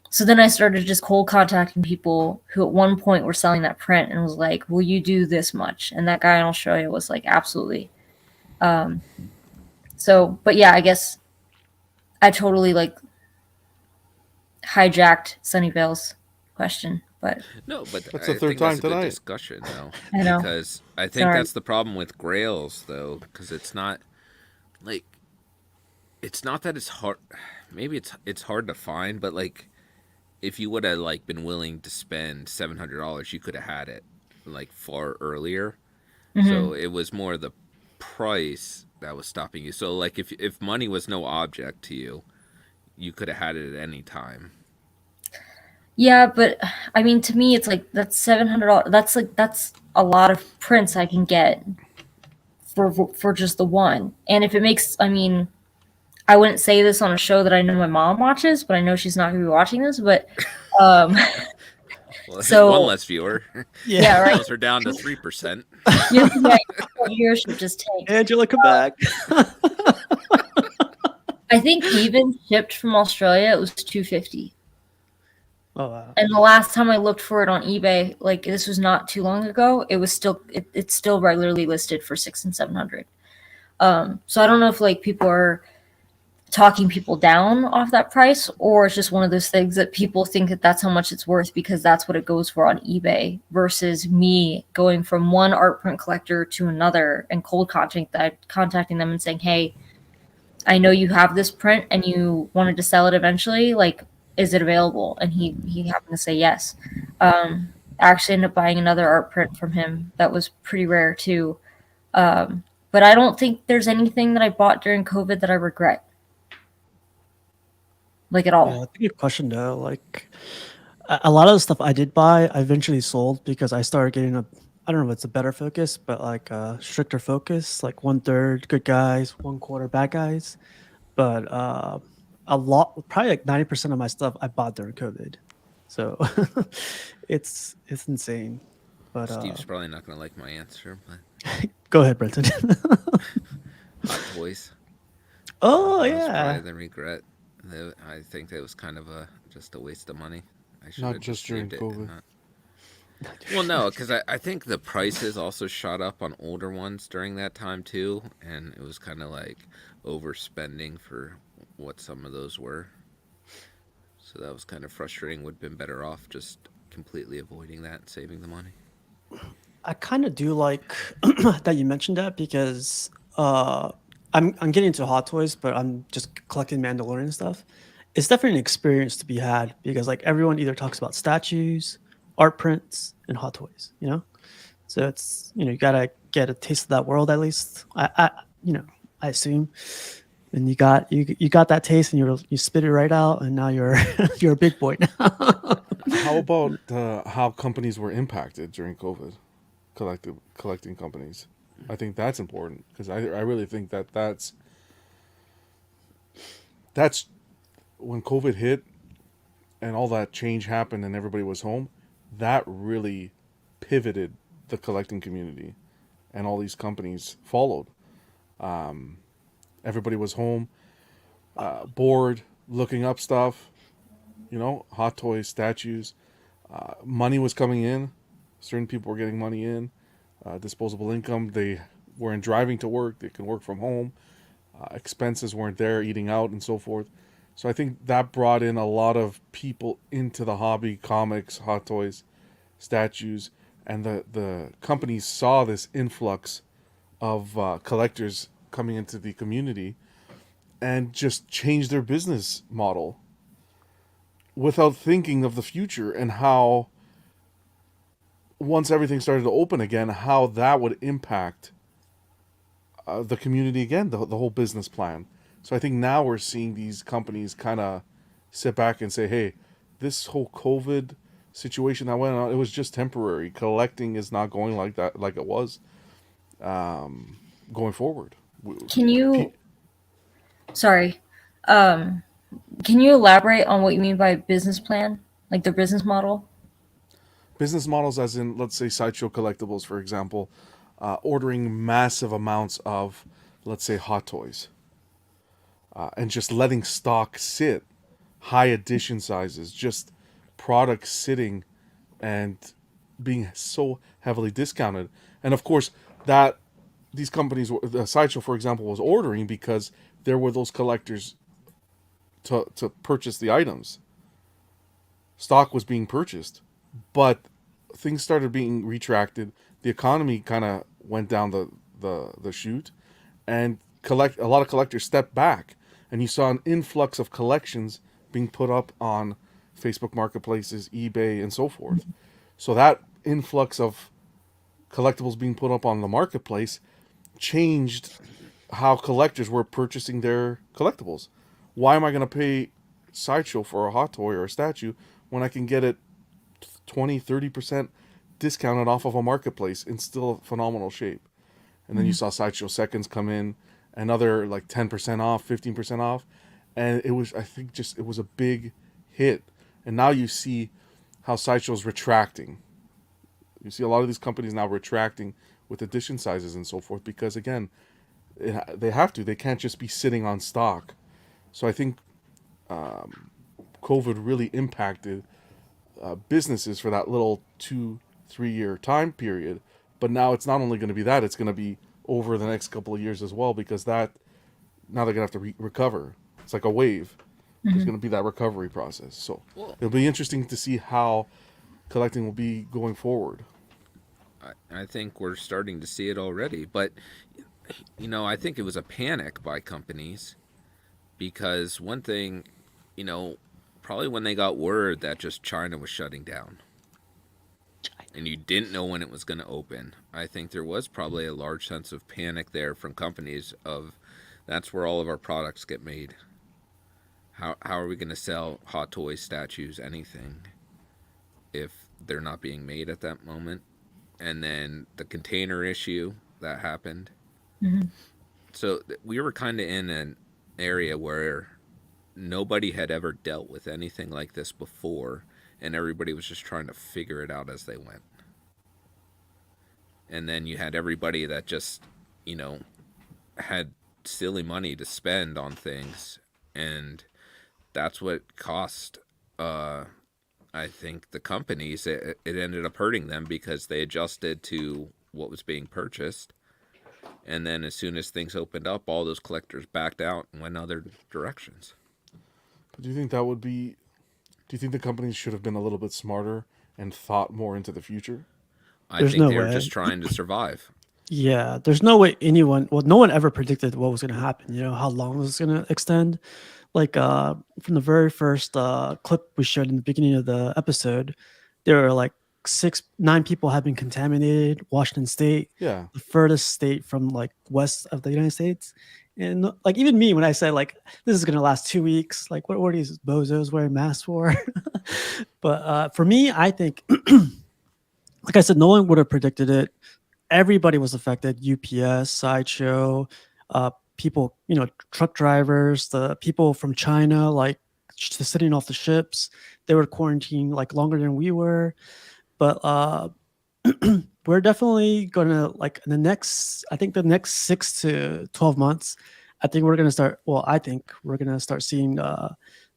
So then I started just cold contacting people who at one point were selling that print and was like, will you do this much? And that guy in Australia was like, absolutely. But yeah, I guess I totally like hijacked Sunnyvale's question, but No, but That's I the third think time that's a good tonight. discussion, though. I know. Because I think Sorry. that's the problem with Grails, though, because it's not like it's not that it's hard. Maybe it's hard to find, but like if you would have like been willing to spend $700, you could have had it like far earlier. So it was more the price that was stopping you. So like if money was no object to you, you could have had it at any time. Yeah, but I mean, to me, it's like that's $700. That's a lot of prints I can get for just the one. And if it makes, I mean, I wouldn't say this on a show that I know my mom watches, but I know she's not going to be watching this. But Well, So- one less viewer. yeah, right. Those are down to 3%. Yeah, viewership just tanked. Angela, come back. I think even shipped from Australia, it was $250. Oh wow. And the last time I looked for it on eBay, like this was not too long ago, it was still it's still regularly listed for 600 and 700. So I don't know if like people are talking people down off that price, or it's just one of those things that people think that that's how much it's worth because that's what it goes for on eBay, versus me going from one art print collector to another and contacting them and saying, hey, I know you have this print and you wanted to sell it eventually, like, is it available? And he happened to say yes. I actually ended up buying another art print from him that was pretty rare too. But I don't think there's anything that I bought during COVID that I regret. Like at all. Yeah, that's a good question though. Like a lot of the stuff I did buy, I eventually sold because I started getting I don't know if it's a better focus, but like a stricter focus, like 1/3 good guys, 1/4 bad guys. But a lot, probably like 90% of my stuff I bought during COVID. So it's insane. But Steve's probably not going to like my answer, but go ahead, Brenton. Hot Toys. Oh That was yeah. probably the regret. I think that was kind of just a waste of money. I should Not have just during saved it and COVID. not- Well, no, because I think the prices also shot up on older ones during that time too, and it was kind of like overspending for what some of those were. So that was kind of frustrating. Would have been better off just completely avoiding that and saving the money. I kind of do like that you mentioned that because I'm getting into Hot Toys, but I'm just collecting Mandalorian stuff. It's definitely an experience to be had because like everyone either talks about statues, art prints, and Hot Toys, you know. So it's you gotta get a taste of that world at least. I assume, and you got that taste and you spit it right out, and now you're you're a big boy now. How about how companies were impacted during COVID? Collecting companies. I think that's important because I really think that's when COVID hit and all that change happened and everybody was home. That really pivoted the collecting community, and all these companies followed. Everybody was home, bored, looking up stuff. Hot toys, statues. Money was coming in. Certain people were getting money in. Disposable income. They weren't driving to work. They could work from home. Expenses weren't there, eating out and so forth. So I think that brought in a lot of people into the hobby, comics, hot toys, statues, and the companies saw this influx of collectors coming into the community and just changed their business model without thinking of the future and how once everything started to open again, how that would impact the community again, the whole business plan. So I think now we're seeing these companies kind of sit back and say, hey, this whole COVID situation that went on, it was just temporary. Collecting is not going like that, like it was going forward. Can you, sorry, can you elaborate on what you mean by business plan, like the business model? Business models, as in, let's say, Sideshow Collectibles, for example, ordering massive amounts of, let's say, hot toys, and just letting stock sit, high edition sizes, just products sitting and being so heavily discounted. And of course, that these companies, the Sideshow, for example, was ordering because there were those collectors to purchase the items. Stock was being purchased, but things started being retracted. The economy kind of went down the chute, and a lot of collectors stepped back, and you saw an influx of collections being put up on Facebook marketplaces, eBay, and so forth. So that influx of collectibles being put up on the marketplace changed how collectors were purchasing their collectibles. Why am I going to pay Sideshow for a hot toy or a statue when I can get it 20-30% discounted off of a marketplace in still phenomenal shape? And then you saw Sideshow Seconds come in, another like 10% off, 15% off, and it was, I think, it was a big hit. And now you see how Sideshow's retracting. You see a lot of these companies now retracting with edition sizes and so forth because, again, they have to. They can't just be sitting on stock. So I think COVID really impacted businesses for that little 2-3 year time period. But now it's not only going to be that, it's going to be over the next couple of years as well, because now they're going to have to recover. It's like a wave. There's going to be that recovery process. So it'll be interesting to see how collecting will be going forward. I think we're starting to see it already. But, I think it was a panic by companies because one thing, probably when they got word that just China was shutting down and you didn't know when it was going to open, I think there was probably a large sense of panic there from companies of that's where all of our products get made. How are we going to sell hot toys, statues, anything if they're not being made at that moment? And then the container issue that happened. Mm-hmm. So we were kind of in an area where nobody had ever dealt with anything like this before, and everybody was just trying to figure it out as they went. And then you had everybody that just, had silly money to spend on things, and that's what cost, I think, the companies. It ended up hurting them because they adjusted to what was being purchased. And then as soon as things opened up, all those collectors backed out and went other directions. But do you think the companies should have been a little bit smarter and thought more into the future? I think they were just trying to survive. Yeah, there's no way no one ever predicted what was going to happen, how long it was going to extend. Like from the very first clip we showed in the beginning of the episode, there were like 9 people have been contaminated. Washington State, Yeah. the furthest state from like west of the United States. And like even me, when I said like this is gonna last 2 weeks, like what are these bozos wearing masks for? But for me, I think, like I said, no one would have predicted it. Everybody was affected. UPS, Sideshow, people, truck drivers, the people from China, like sitting off the ships. They were quarantined like longer than we were. But we're definitely gonna, like, in the next, I think the next 6 to 12 months, I think we're gonna start seeing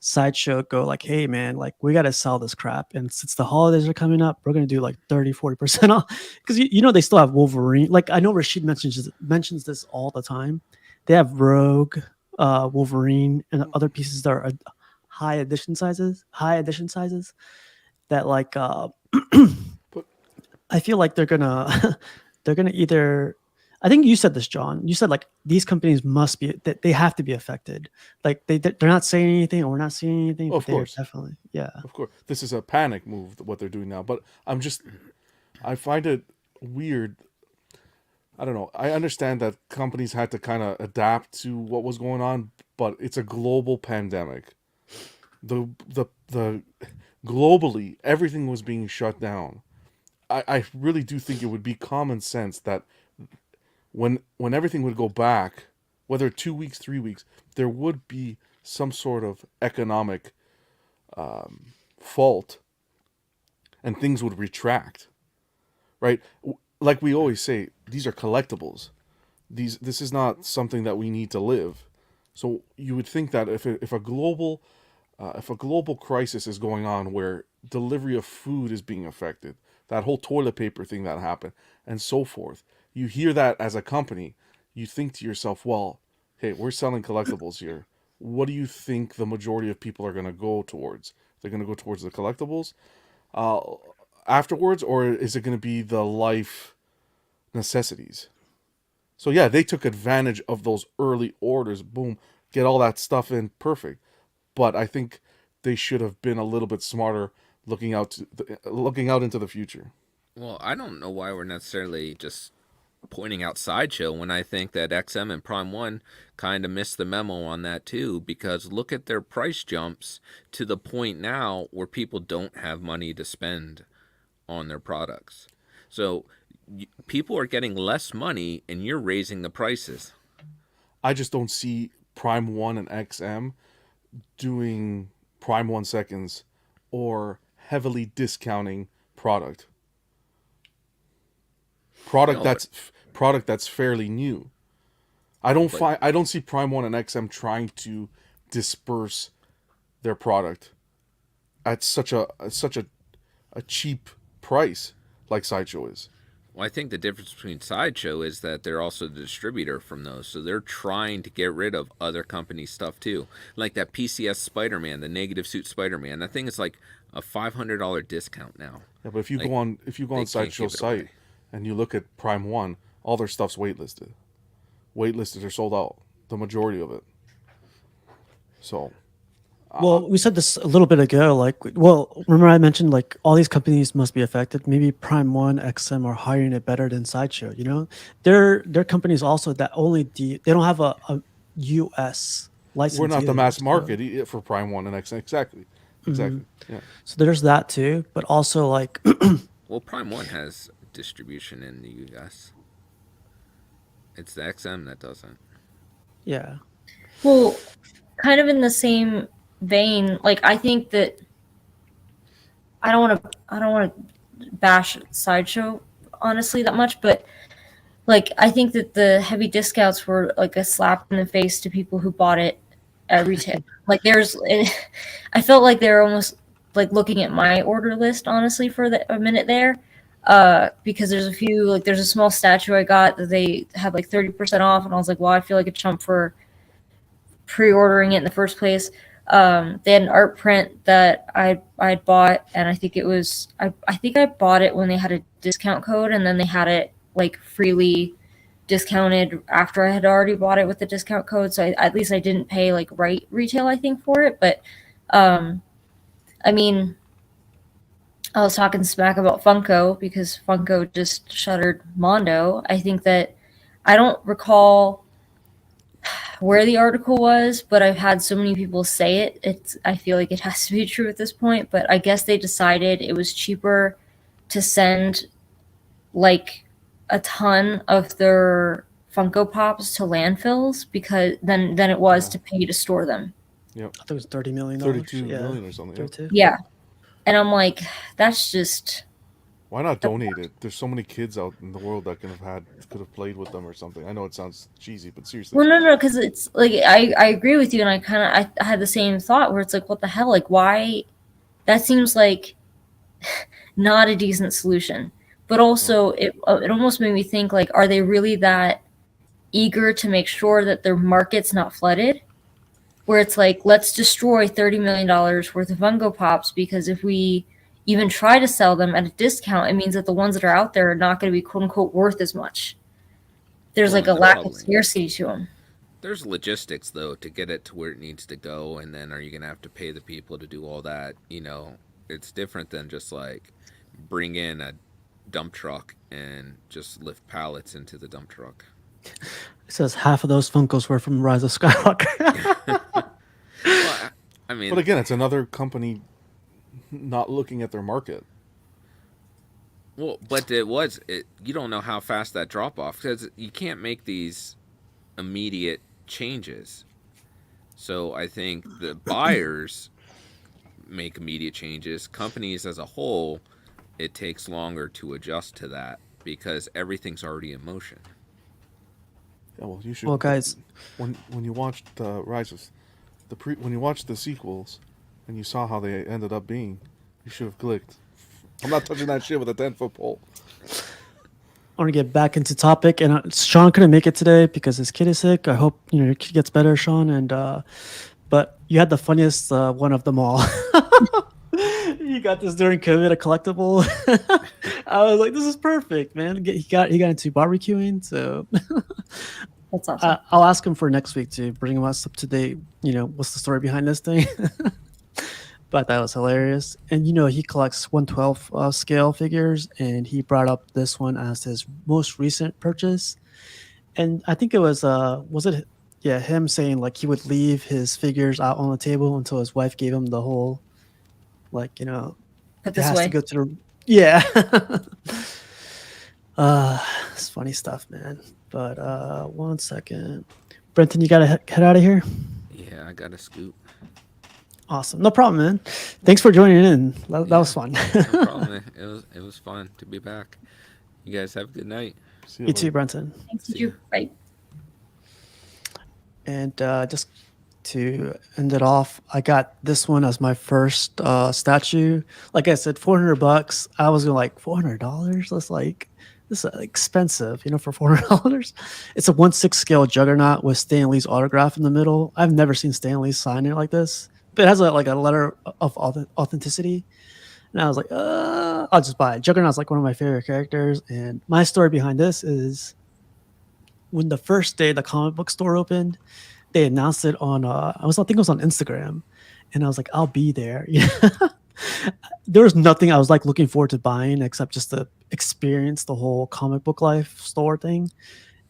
Sideshow go like, hey man, like we gotta sell this crap. And since the holidays are coming up, we're gonna do like 30-40% off. Because they still have Wolverine. Like, I know Rashid mentions this all the time. They have Rogue, Wolverine, and other pieces that are high edition sizes that, like, But I feel like they're gonna they're gonna either, I think you said this, John. You said like these companies must be, that they have to be affected. Like they're not saying anything, or we're not seeing anything. of But they're course, definitely, yeah. of course, this is a panic move what they're doing now. But I find it weird. I don't know. I understand that companies had to kind of adapt to what was going on, but it's a global pandemic. The globally everything was being shut down. I really do think it would be common sense that when everything would go back, whether 2 weeks, 3 weeks, there would be some sort of economic fault, and things would retract, right? Like we always say, these are collectibles. This is not something that we need to live. So you would think that if a global crisis is going on where delivery of food is being affected, that whole toilet paper thing that happened, and so forth, you hear that as a company, you think to yourself, well, hey, we're selling collectibles here. What do you think the majority of people are going to go towards? They're going to go towards the collectibles uh, afterwards, or is it going to be the life necessities? So yeah, they took advantage of those early orders. Boom, get all that stuff in, perfect. But I think they should have been a little bit smarter, looking out into the future. Well, I don't know why we're necessarily just pointing out Sideshow when I think that XM and Prime 1 kind of missed the memo on that too, because look at their price jumps to the point now where people don't have money to spend on their products. So people are getting less money and you're raising the prices. I just don't see Prime 1 and XM doing Prime 1 seconds or heavily discounting product. Product No, that's product that's fairly new. I don't see Prime 1 and XM trying to disperse their product at such a cheap price like Sideshow is. well, I think the difference between Sideshow is that they're also the distributor from those, so they're trying to get rid of other companies' stuff too. Like that PCS Spider-Man, the Negative Suit Spider-Man. That thing is like a $500 discount now. Yeah, but if you Like, go on Sideshow's site and you look at Prime 1, all their stuff's waitlisted. Waitlisted or sold out, the majority of it. So Well, we said this a little bit ago. Like, well, remember I mentioned like all these companies must be affected. Maybe Prime One, XM are hiring it better than Sideshow. They're companies also that they don't have a U.S. license. we're not the either, mass so- market for Prime 1 and XM. Exactly. Yeah. So there's that too. But also like, Well, Prime 1 has distribution in the US. It's the XM that doesn't. yeah, Well, kind of in the same vein, like I think that I don't want to bash Sideshow honestly that much, but like I think that the heavy discounts were like a slap in the face to people who bought it at retail. Like I felt like they were almost like looking at my order list honestly for a minute there. Because there's a small statue I got that they had like 30% off, and I was like, well, I feel like a chump for pre-ordering it in the first place. They had an art print that I'd bought, and I think I bought it when they had a discount code, and then they had it like freely discounted after I had already bought it with the discount code. So at least I didn't pay like right retail, I think, for it. But I mean, I was talking smack about Funko because Funko just shuttered Mondo. I think that I don't recall where the article was, but I've had so many people say it. I feel like it has to be true at this point. But I guess they decided it was cheaper to send like a ton of their Funko Pops to landfills because than it was to pay to store them. I think it was $30 million. 32 million or something. 32. Yeah, and I'm like, that's just. Why not donate it? There's so many kids out in the world that could have played with them or something. I know it sounds cheesy, but seriously. Well, no, because it's like I agree with you, and I had the same thought where it's like, what the hell? Like, why? That seems like not a decent solution. But also, it almost made me think like, are they really that eager to make sure that their market's not flooded? Where it's like, let's destroy $30 million worth of Funko Pops because if we even try to sell them at a discount, it means that the ones that are out there are not going to be quote unquote worth as much. There's like a lack of scarcity to them. There's logistics though to get it to where it needs to go, and then are you gonna have to pay the people to do all that? It's different than just like bring in a dump truck and just lift pallets into the dump truck. It says half of those Funkos were from Rise of Skywalker. Well, I mean, But again, it's another company not looking at their market. well, but you don't know how fast that drop off because you can't make these immediate changes. So I think the buyers make immediate changes. Companies as a whole, it takes longer to adjust to that because everything's already in motion. Yeah, well, you should. Well, guys, when you watched when you watched the sequels, and you saw how they ended up being, you should have clicked. I'm not touching that shit with a 10-foot pole. I want to get back into topic, and Sean couldn't make it today because his kid is sick. I hope your kid gets better, Sean. And but you had the funniest one of them all. You got this during COVID, a collectible. I was like, this is perfect, man. He got into barbecuing, so That's awesome. I'll ask him for next week to bring us up to date. What's the story behind this thing? But that was hilarious. And he collects 1/12 scale figures, and he brought up this one as his most recent purchase. And I think it was him saying like he would leave his figures out on the table until his wife gave him the whole Put it this has way. to go to the it's funny stuff, man. But 1 second, Brenton, you gotta head out of here. Yeah, I got a scoop. Awesome, no problem, man. Thanks for joining in. That was fun. No problem. It was fun to be back. You guys have a good night. See You too, Brenton. Thanks, you. Bye. And just to end it off, I got this one as my first statue. Like I said, $400. I was going like $400. This is expensive, for $400. It's a 1/6 scale Juggernaut with Stan Lee's autograph in the middle. I've never seen Stan Lee sign it like this, but it has a letter of authenticity. And I was like, I'll just buy it. Juggernaut's like one of my favorite characters. And my story behind this is when the first day the comic book store opened, they announced it on I think it was on Instagram, and I was like, I'll be there. There was nothing I was like looking forward to buying except just to experience the whole comic book life store thing.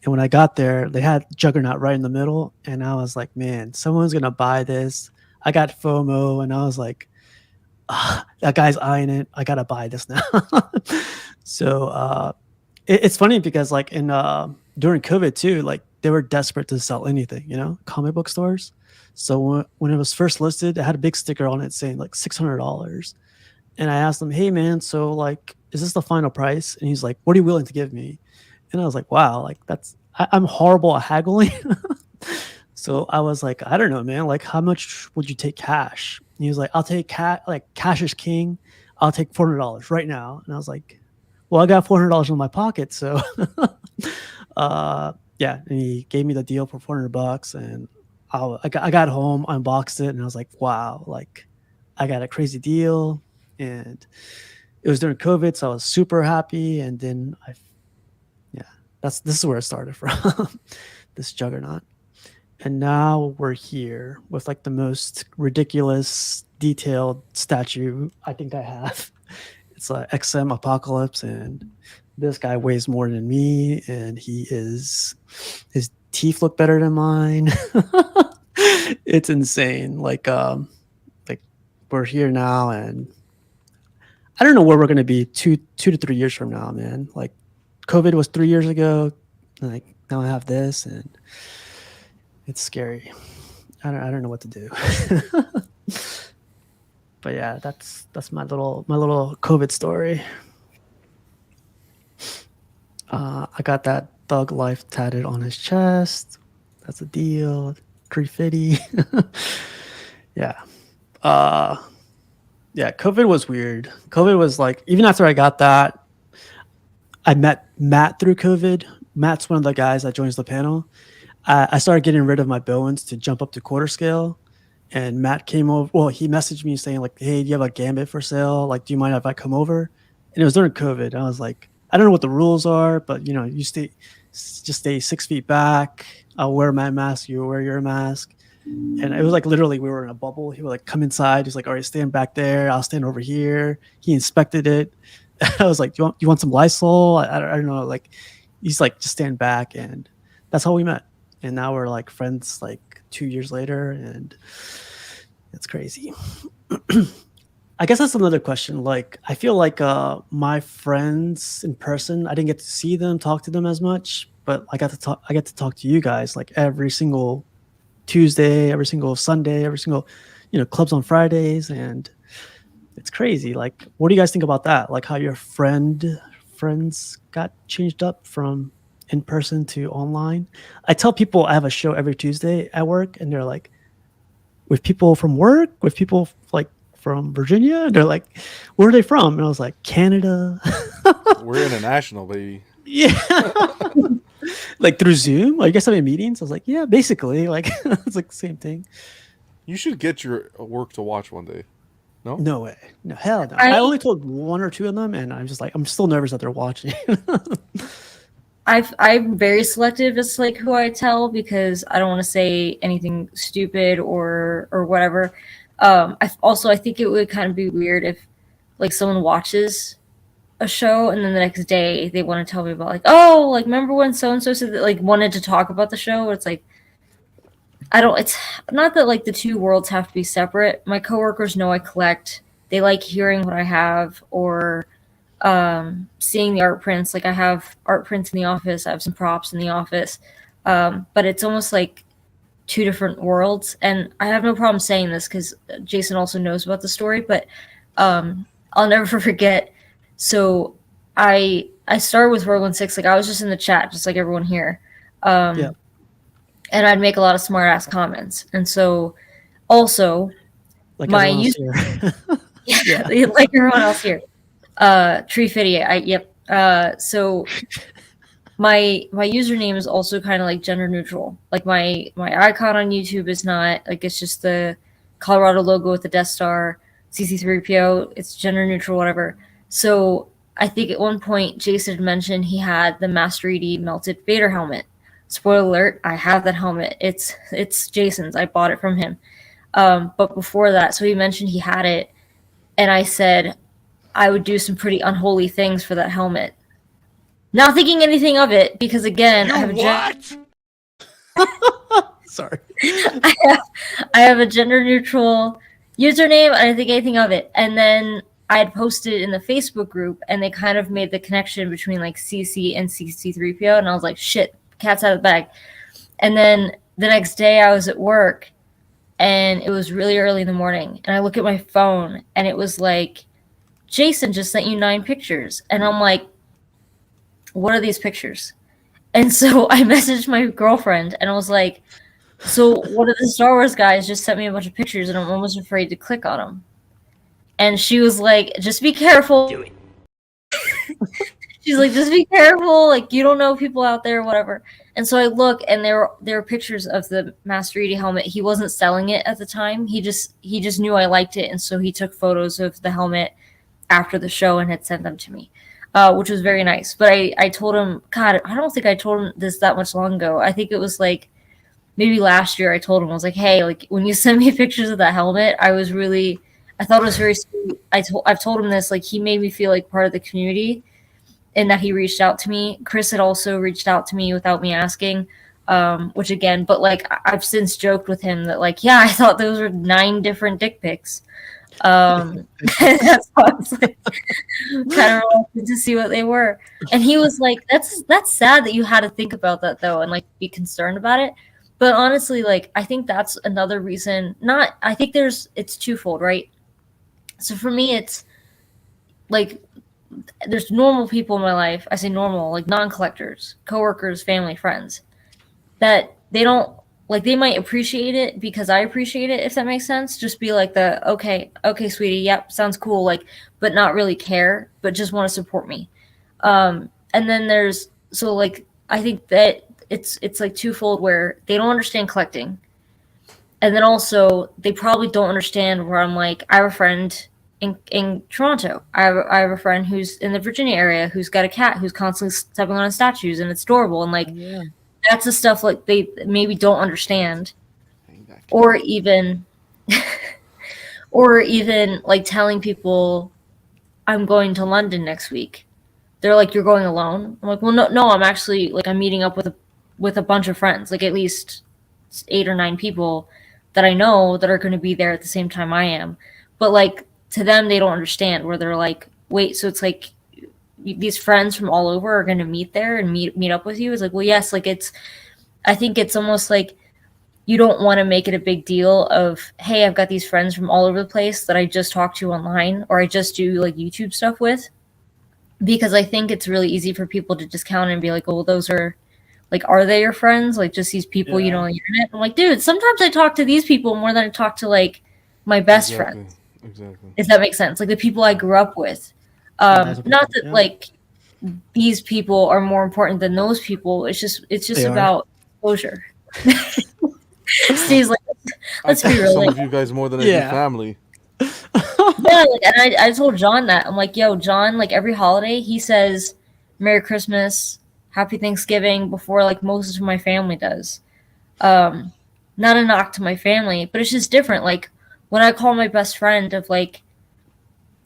And when I got there, they had Juggernaut right in the middle, and I was like, man, someone's gonna buy this. I got FOMO, and I was like, that guy's eyeing it. I gotta buy this now. So it's funny because like during COVID too, like they were desperate to sell anything, comic book stores. So when it was first listed, it had a big sticker on it saying like $600. And I asked him, hey man, so like, is this the final price? And he's like, what are you willing to give me? And I was like, wow, like I'm horrible at haggling. So I was like, I don't know, man, like how much would you take cash? And he was like, I'll take cash is king. I'll take $400 right now. And I was like, well, I got $400 in my pocket. So yeah, and he gave me the deal for $400, and I got home, unboxed it, and I was like, wow, like I got a crazy deal. And it was during COVID, so I was super happy. And then this is where it started from, this Juggernaut. And now we're here with like the most ridiculous detailed statue I think I have. It's a XM Apocalypse, and this guy weighs more than me, and his teeth look better than mine. It's insane. Like we're here now, and I don't know where we're gonna be 2 to 3 years from now, man. Like COVID was 3 years ago. Like now I have this, and it's scary. I don't know what to do. But yeah, that's my little COVID story. I got that thug life tatted on his chest. That's a deal. Graffiti. Yeah. Yeah, COVID was weird. COVID was like, even after I got that, I met Matt through COVID. Matt's one of the guys that joins the panel. I started getting rid of my Bowens to jump up to quarter scale. And Matt came over. Well, he messaged me saying like, "Hey, do you have a gambit for sale? Like, do you mind if I come over?" And it was during COVID. I was like, I don't know what the rules are, but you know, just stay 6 feet back. I'll wear my mask. You wear your mask. And it was like literally we were in a bubble. He would like come inside. He's like, "All right, stand back there. I'll stand over here." He inspected it. I was like, "Do you want some Lysol?" I don't know. Like, he's like, "Just stand back," and that's how we met. And now we're like friends like 2 years later, and it's crazy. I guess that's another question. Like, I feel like my friends in person, I didn't get to see them, talk to them as much, but I get to talk to you guys like every single Tuesday, every single Sunday, every single, clubs on Fridays, and it's crazy. Like, what do you guys think about that? Like, how your friends got changed up from in person to online? I tell people I have a show every Tuesday at work, and they're like, with people from work, with people like from Virginia, and they're like, where are they from? And I was like, Canada. We're international, baby. Yeah. Like through Zoom? Are you guys having meetings? I was like, yeah, basically. Like, it's like the same thing. You should get your work to watch one day. No? No way. No, hell no. I only told one or two of them, and I'm just like, I'm still nervous that they're watching. I'm very selective as to like who I tell, because I don't want to say anything stupid or whatever. I think it would kind of be weird if like someone watches a show and then the next day they want to tell me about like, oh, like remember when so and so said that, like wanted to talk about the show. It's like, it's not that like the two worlds have to be separate. My coworkers know I collect. They like hearing what I have, or seeing the art prints. Like I have art prints in the office. I have some props in the office. But it's almost like two different worlds. And I have no problem saying this because Jason also knows about the story, but I'll never forget. So I started with Rogue 16. Like I was just in the chat, just like everyone here. Yeah. And I'd make a lot of smart ass comments. And so also Like my everyone else user, here. yeah, like everyone else here. Tree Fitty. Yep. So my username is also kind of like gender neutral. Like my icon on YouTube is not like, it's just the Colorado logo with the Death Star, CC3PO. It's gender neutral, whatever. So I think at one point Jason had mentioned he had the Master ED melted Vader helmet. Spoiler alert, I have that helmet. It's Jason's. I bought it from him. But before that, so he mentioned he had it, and I said I would do some pretty unholy things for that helmet. Not thinking anything of it, because again, I have Sorry. I have a gender neutral username, and I didn't think anything of it. And then I had posted it in the Facebook group, and they kind of made the connection between like CC and CC3PO, and I was like, shit, cat's out of the bag. And then the next day I was at work, and it was really early in the morning, and I look at my phone, and it was like, Jason just sent you 9 pictures. And I'm like, what are these pictures? And so I messaged my girlfriend, and I was like, so one of the Star Wars guys just sent me a bunch of pictures, and I'm almost afraid to click on them. And she was like, just be careful. Do it. She's like, just be careful. Like, you don't know people out there, whatever. And so I look, and there were pictures of the Master ED helmet. He wasn't selling it at the time. He just knew I liked it, and so he took photos of the helmet after the show and had sent them to me, which was very nice. But I told him, God, I don't think I told him this that much long ago. I think it was like maybe last year I told him, I was like, hey, like when you send me pictures of that helmet, I thought it was very sweet. I've told him this, like he made me feel like part of the community, and that he reached out to me. Chris had also reached out to me without me asking. Which again, but like I've since joked with him that like, yeah, I thought those were 9 different dick pics. That's why I was like kind of reluctant to see what they were. And he was like, that's sad that you had to think about that though and like be concerned about it. But honestly, like I think that's another reason. Not I think it's twofold, right? So for me, it's like there's normal people in my life. I say normal, like non-collectors, coworkers, family, friends, that they don't like. They might appreciate it because I appreciate it, if that makes sense. Just be like okay, sweetie, yep, sounds cool, like, but not really care, but just want to support me. And then there's like I think that it's like twofold where they don't understand collecting, and then also they probably don't understand where I'm like I have a friend in Toronto. I have a friend who's in the Virginia area who's got a cat who's constantly stepping on his statues and it's adorable and like that's the stuff like they maybe don't understand, or even like telling people I'm going to London next week. They're like, you're going alone? I'm like, well, no, I'm actually like I'm meeting up with a bunch of friends, like at least 8 or 9 people that I know that are going to be there at the same time I am. But like to them, they don't understand where they're like, wait, so it's like these friends from all over are going to meet there and meet up with you. It's like, well, yes, like I think it's almost like you don't want to make it a big deal of, hey, I've got these friends from all over the place that I just talked to online or I just do like YouTube stuff with, because I think it's really easy for people to discount it and be like, oh, well, those are like, are they your friends? Like just these people, you know, on the internet. I'm like, dude, sometimes I talk to these people more than I talk to like my best friends. Exactly. If that makes sense. Like the people I grew up with. Not that like these people are more important than those people. It's just about exposure. Steve's like, let's be real. Some Like, of you guys more than I do family. yeah, like, and I told John that. I'm like, yo, John, like every holiday he says Merry Christmas, Happy Thanksgiving before like most of my family does. Not a knock to my family, but it's just different. Like when I call my best friend of like,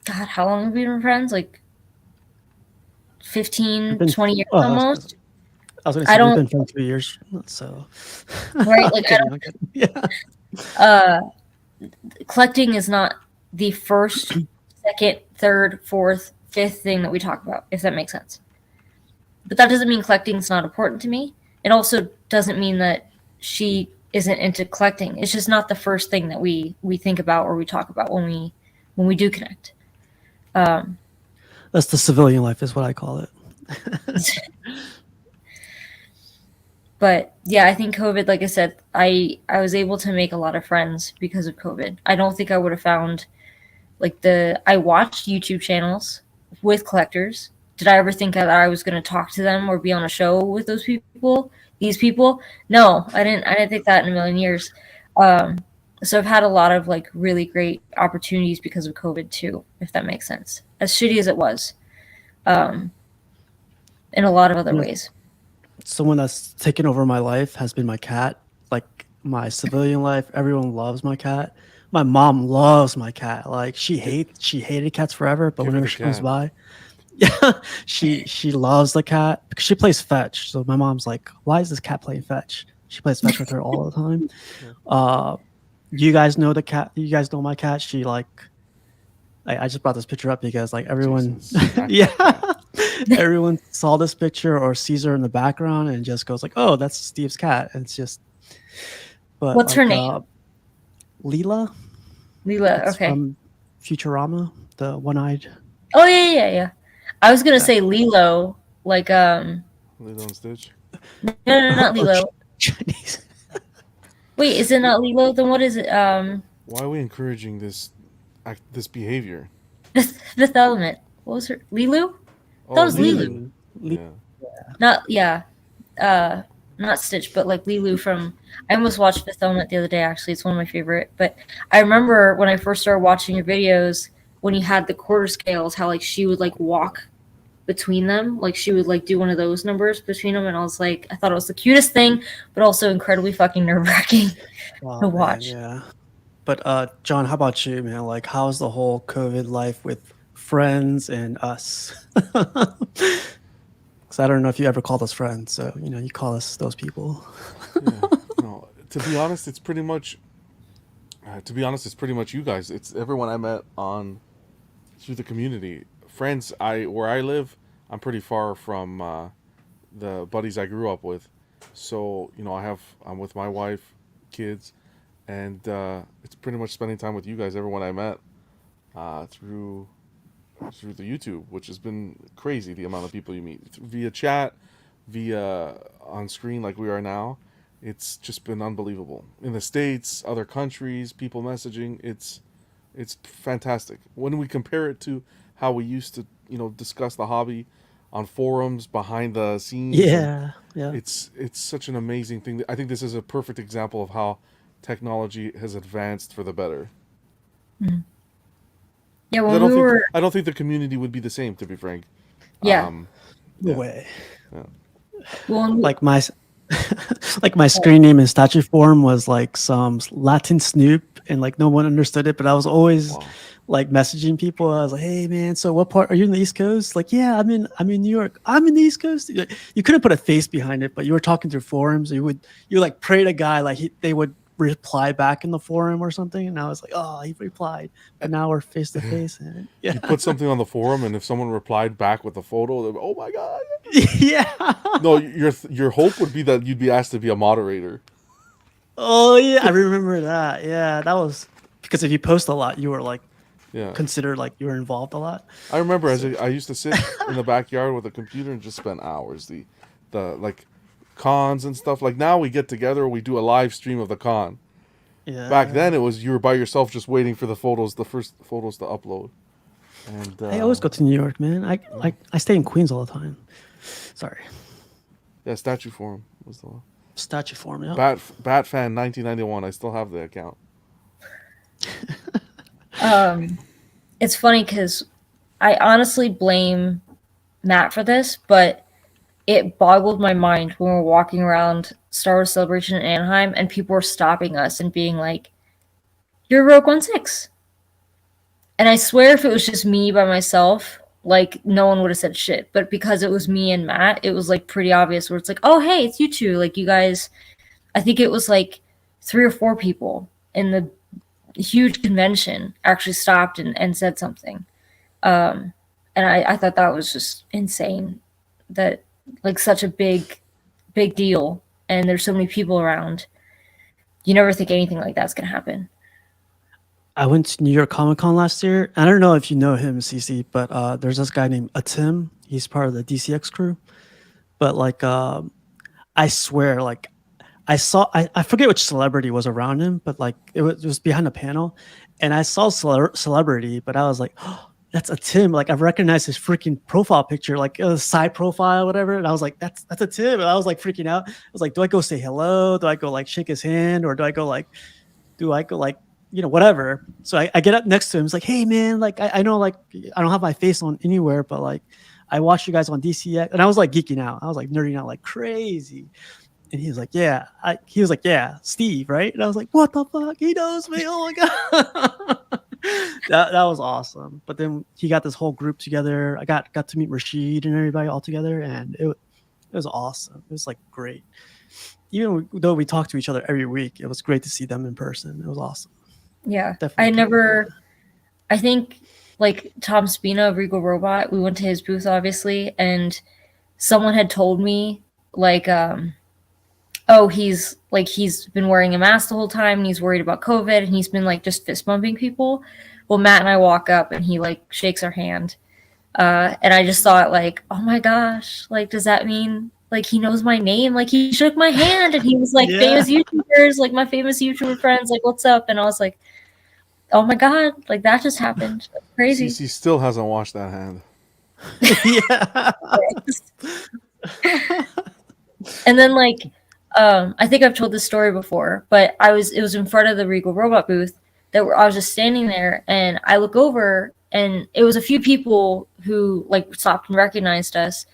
God, how long have we been friends? Like 15, 20 years almost. I was going to say we've been friends 3 years, so right. Like collecting is not the first, second, third, fourth, fifth thing that we talk about, if that makes sense. But that doesn't mean collecting is not important to me. It also doesn't mean that she isn't into collecting. It's just not the first thing that we think about or we talk about when we do connect. That's the civilian life, is what I call it. But yeah, I think COVID, like I said, I was able to make a lot of friends because of COVID. I don't think I would have found like I watched YouTube channels with collectors. Did I ever think that I was going to talk to them or be on a show with these people? No, I didn't think that in a million years. So I've had a lot of like really great opportunities because of COVID too, if that makes sense. As shitty as it was, in a lot of other ways. Someone that's taken over my life has been my cat. Like my civilian life, everyone loves my cat. My mom loves my cat. Like she hated cats forever, but whenever she comes by, yeah, she loves the cat because she plays fetch. So my mom's like, why is this cat playing fetch? She plays fetch with her all the time. You guys know the cat. You guys know my cat. She like, I just brought this picture up because like everyone, everyone saw this picture or sees her in the background and just goes like, oh, that's Steve's cat. And it's just, but what's her name? Leela. It's okay. From Futurama, the one-eyed. Oh yeah. I was gonna say Lilo, like Lilo and Stitch. No, not Lilo. Chinese. Wait, is it not Lilo? Then what is it? Why are we encouraging this behavior? Fifth Element. What was her? Lilu? That was Lilu. Not Stitch, but like Lilu from. I almost watched Fifth Element the other day. Actually, it's one of my favorite. But I remember when I first started watching your videos, when you had the quarter scales, how like she would like walk between them, like she would like do one of those numbers between them, and I was like, I thought it was the cutest thing, but also incredibly fucking nerve-wracking to watch. Man, yeah. But John, how about you, man? Like, how's the whole COVID life with friends and us? Because I don't know if you ever called us friends, so you call us those people. Yeah. No, to be honest, it's pretty much. It's pretty much you guys. It's everyone I met on through the community. Friends, where I live, I'm pretty far from the buddies I grew up with. So I'm with my wife, kids, and it's pretty much spending time with you guys. Everyone I met through the YouTube, which has been crazy. The amount of people you meet via chat, via on screen like we are now. It's just been unbelievable. In the States, other countries, people messaging. It's fantastic. When we compare it to how we used to, discuss the hobby on forums behind the scenes. Yeah, yeah. It's such an amazing thing. I think this is a perfect example of how technology has advanced for the better. Yeah, 'Cause when I don't think the community would be the same, to be frank. yeah, No Yeah. way. when Like my like my screen name in statue form was like some Latin Snoop, and like no one understood it, but I was always Wow. like messaging people. I was like, "Hey man, so what part are you in the East Coast?" Like, "Yeah, I'm in New York. I'm in the East Coast." You couldn't put a face behind it, but you were talking through forums. You like pray to guy like they would reply back in the forum or something, and I was like, "Oh, he replied." But now we're face to face, and You put something on the forum, and if someone replied back with a photo, they'd be, "Oh my god!" yeah. No, your hope would be that you'd be asked to be a moderator. Oh yeah, I remember that. Yeah, that was because if you post a lot, you were like Yeah, considered like you were involved a lot. I remember I used to sit in the backyard with a computer and just spend hours. The like cons and stuff. Like now we get together, we do a live stream of the con. Yeah. Back then it was you were by yourself just waiting for the first photos to upload. And I always go to New York, man. I stay in Queens all the time. Sorry, yeah, Statue Forum was the one. statue form. Yeah. Bat fan 1991. I still have the account. it's funny because I honestly blame Matt for this, but it boggled my mind when we were walking around Star Wars Celebration in Anaheim and people were stopping us and being like, "You're Rogue One 6." And I swear if it was just me by myself, like no one would have said shit. But because it was me and Matt, it was like pretty obvious where it's like, "Oh, hey, it's you two." Like you guys, I think it was like 3 or 4 people in the huge convention actually stopped and said something. And I thought that was just insane that like such a big deal and there's so many people around. You never think anything like that's going to happen. I went to New York Comic Con last year. I don't know if you know him, CC, but there's this guy named Atim. He's part of the DCX crew. But like, I swear, like, I forget which celebrity was around him, but like it was behind a panel, and I saw celebrity, but I was like, oh, that's a Tim. Like I've recognized his freaking profile picture, like a side profile, whatever. And I was like, that's a Tim. And I was like freaking out. I was like, do I go say hello? Do I go like shake his hand, or do I go like whatever. So I get up next to him. It's like, hey man, like I know like I don't have my face on anywhere, but like I watched you guys on DCX, and I was like geeking out. I was like nerding out like crazy. And he was like, yeah. He was like, yeah, Steve, right? And I was like, what the fuck? He knows me. Oh my god. that was awesome. But then he got this whole group together. I got to meet Rashid and everybody all together, and it was awesome. It was like great. Even though we talked to each other every week, it was great to see them in person. It was awesome. Yeah. Definitely. I think like Tom Spina of Regal Robot, we went to his booth obviously, and someone had told me like oh, he's been wearing a mask the whole time and he's worried about COVID and he's been like just fist bumping people. Well, Matt and I walk up and he like shakes our hand. And I just thought like, oh my gosh, like, does that mean like he knows my name? Like he shook my hand and he was like, Yeah. famous YouTubers, like my famous YouTuber friends, like what's up? And I was like, oh my God, like that just happened. Crazy. CC still hasn't washed that hand. Yeah. And then like I think I've told this story before, but it was in front of the Regal Robot booth I was just standing there and I look over and it was a few people who like stopped and recognized us,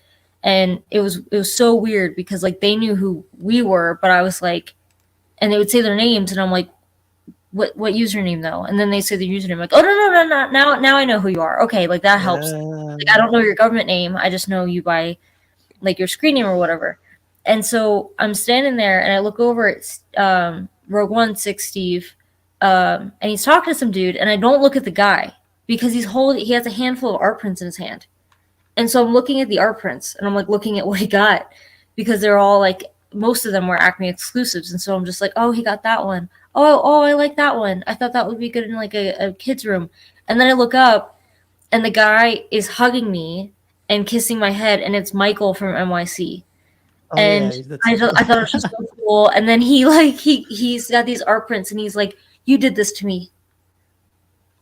and it was so weird because like they knew who we were, but I was like, and they would say their names and I'm like, what username though? And then they say the username, like, oh no, now I know who you are. Okay, like that helps. Yeah. Like I don't know your government name, I just know you by like your screen name or whatever. And so I'm standing there and I look over at Rogue One 6 Steve, and he's talking to some dude, and I don't look at the guy because he has a handful of art prints in his hand. And so I'm looking at the art prints and I'm like looking at what he got because they're all like, most of them were Acme exclusives. And so I'm just like, oh, he got that one. Oh, I like that one. I thought that would be good in like a kid's room. And then I look up and the guy is hugging me and kissing my head, and it's Michael from NYC. Oh, And yeah, I thought it was just so cool. And then he's got these art prints and he's like, you did this to me.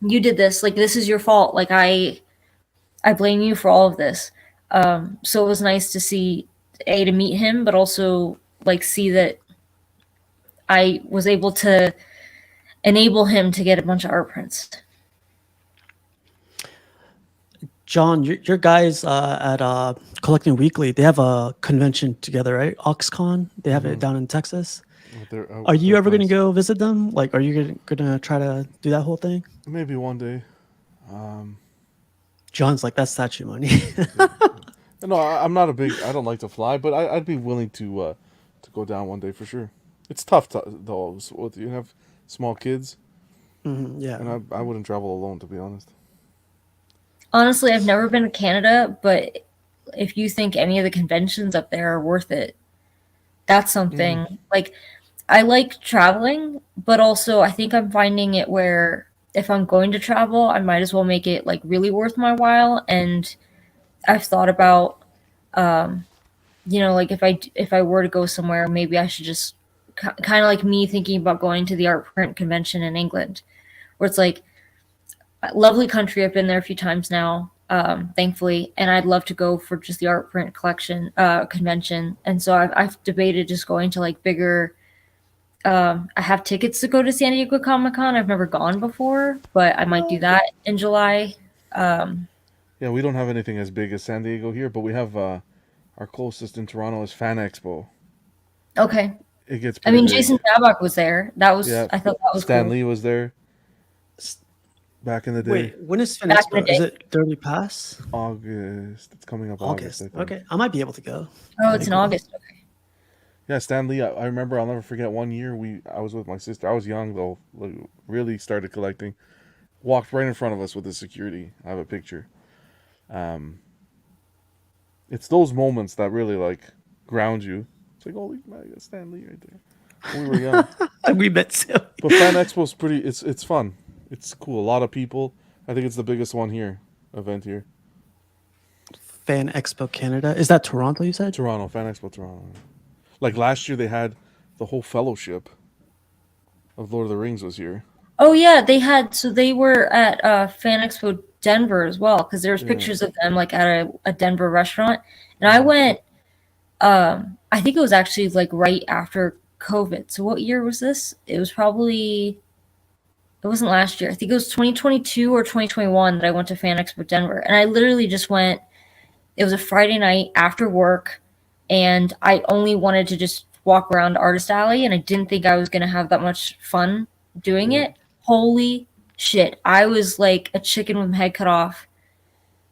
You did this. Like, this is your fault. Like, I blame you for all of this. So it was nice to see, to meet him, but also like see that I was able to enable him to get a bunch of art prints. John, your guys at Collecting Weekly, they have a convention together, right? OxCon. They have it down in Texas. Are you ever going to go visit them? Like, are you going to try to do that whole thing? Maybe one day. John's like, that's statue money. No, I'm not a big. I don't like to fly, but I'd be willing to go down one day for sure. It's tough though. You have small kids, Yeah. and I wouldn't travel alone, to be honest. Honestly, I've never been to Canada, but if you think any of the conventions up there are worth it, that's something. Like, I like traveling, but also I think I'm finding it where if I'm going to travel, I might as well make it like really worth my while. And I've thought about, like if I were to go somewhere, maybe I should just kind of like me thinking about going to the art print convention in England, where it's like a lovely country. I've been there a few times now, thankfully, and I'd love to go for just the art print collection convention. And so I've debated just going to like bigger. I have tickets to go to San Diego Comic-Con. I've never gone before, but I might do that in July. Yeah, we don't have anything as big as San Diego here, but we have our closest in Toronto is Fan Expo. Okay. It gets. I mean, big. Jason Tabak was there. That was. Yeah, I thought that was Stan cool. Lee was there. Back in the day. Wait, when is Fan Back in the Expo? Is day. it 30 Pass? August. It's coming up August. I think. Okay, I might be able to go. Oh, it's in August. Okay. Yeah, Stan Lee. I remember. I'll never forget. One year, I was with my sister. I was young though. Like, really started collecting. Walked right in front of us with the security. I have a picture. It's those moments that really like ground you. It's like, holy man, I got Stan Lee right there. We were young. We met so. But Fan Expo's pretty. It's fun. It's cool. A lot of people. I think it's the biggest one here. Event here. Fan Expo Canada. Is that Toronto? You said. Toronto. Fan Expo Toronto. Like last year, they had the whole fellowship of Lord of the Rings was here. Oh yeah, they were at Fan Expo Denver as well, because there's pictures of them like at a Denver restaurant, and I went. I think it was actually like right after COVID. So what year was this? It wasn't last year. I think it was 2022 or 2021 that I went to Fan Expo Denver, and I literally just went. It was a Friday night after work, and I only wanted to just walk around Artist Alley, and I didn't think I was gonna have that much fun doing it. Holy shit. I was like a chicken with my head cut off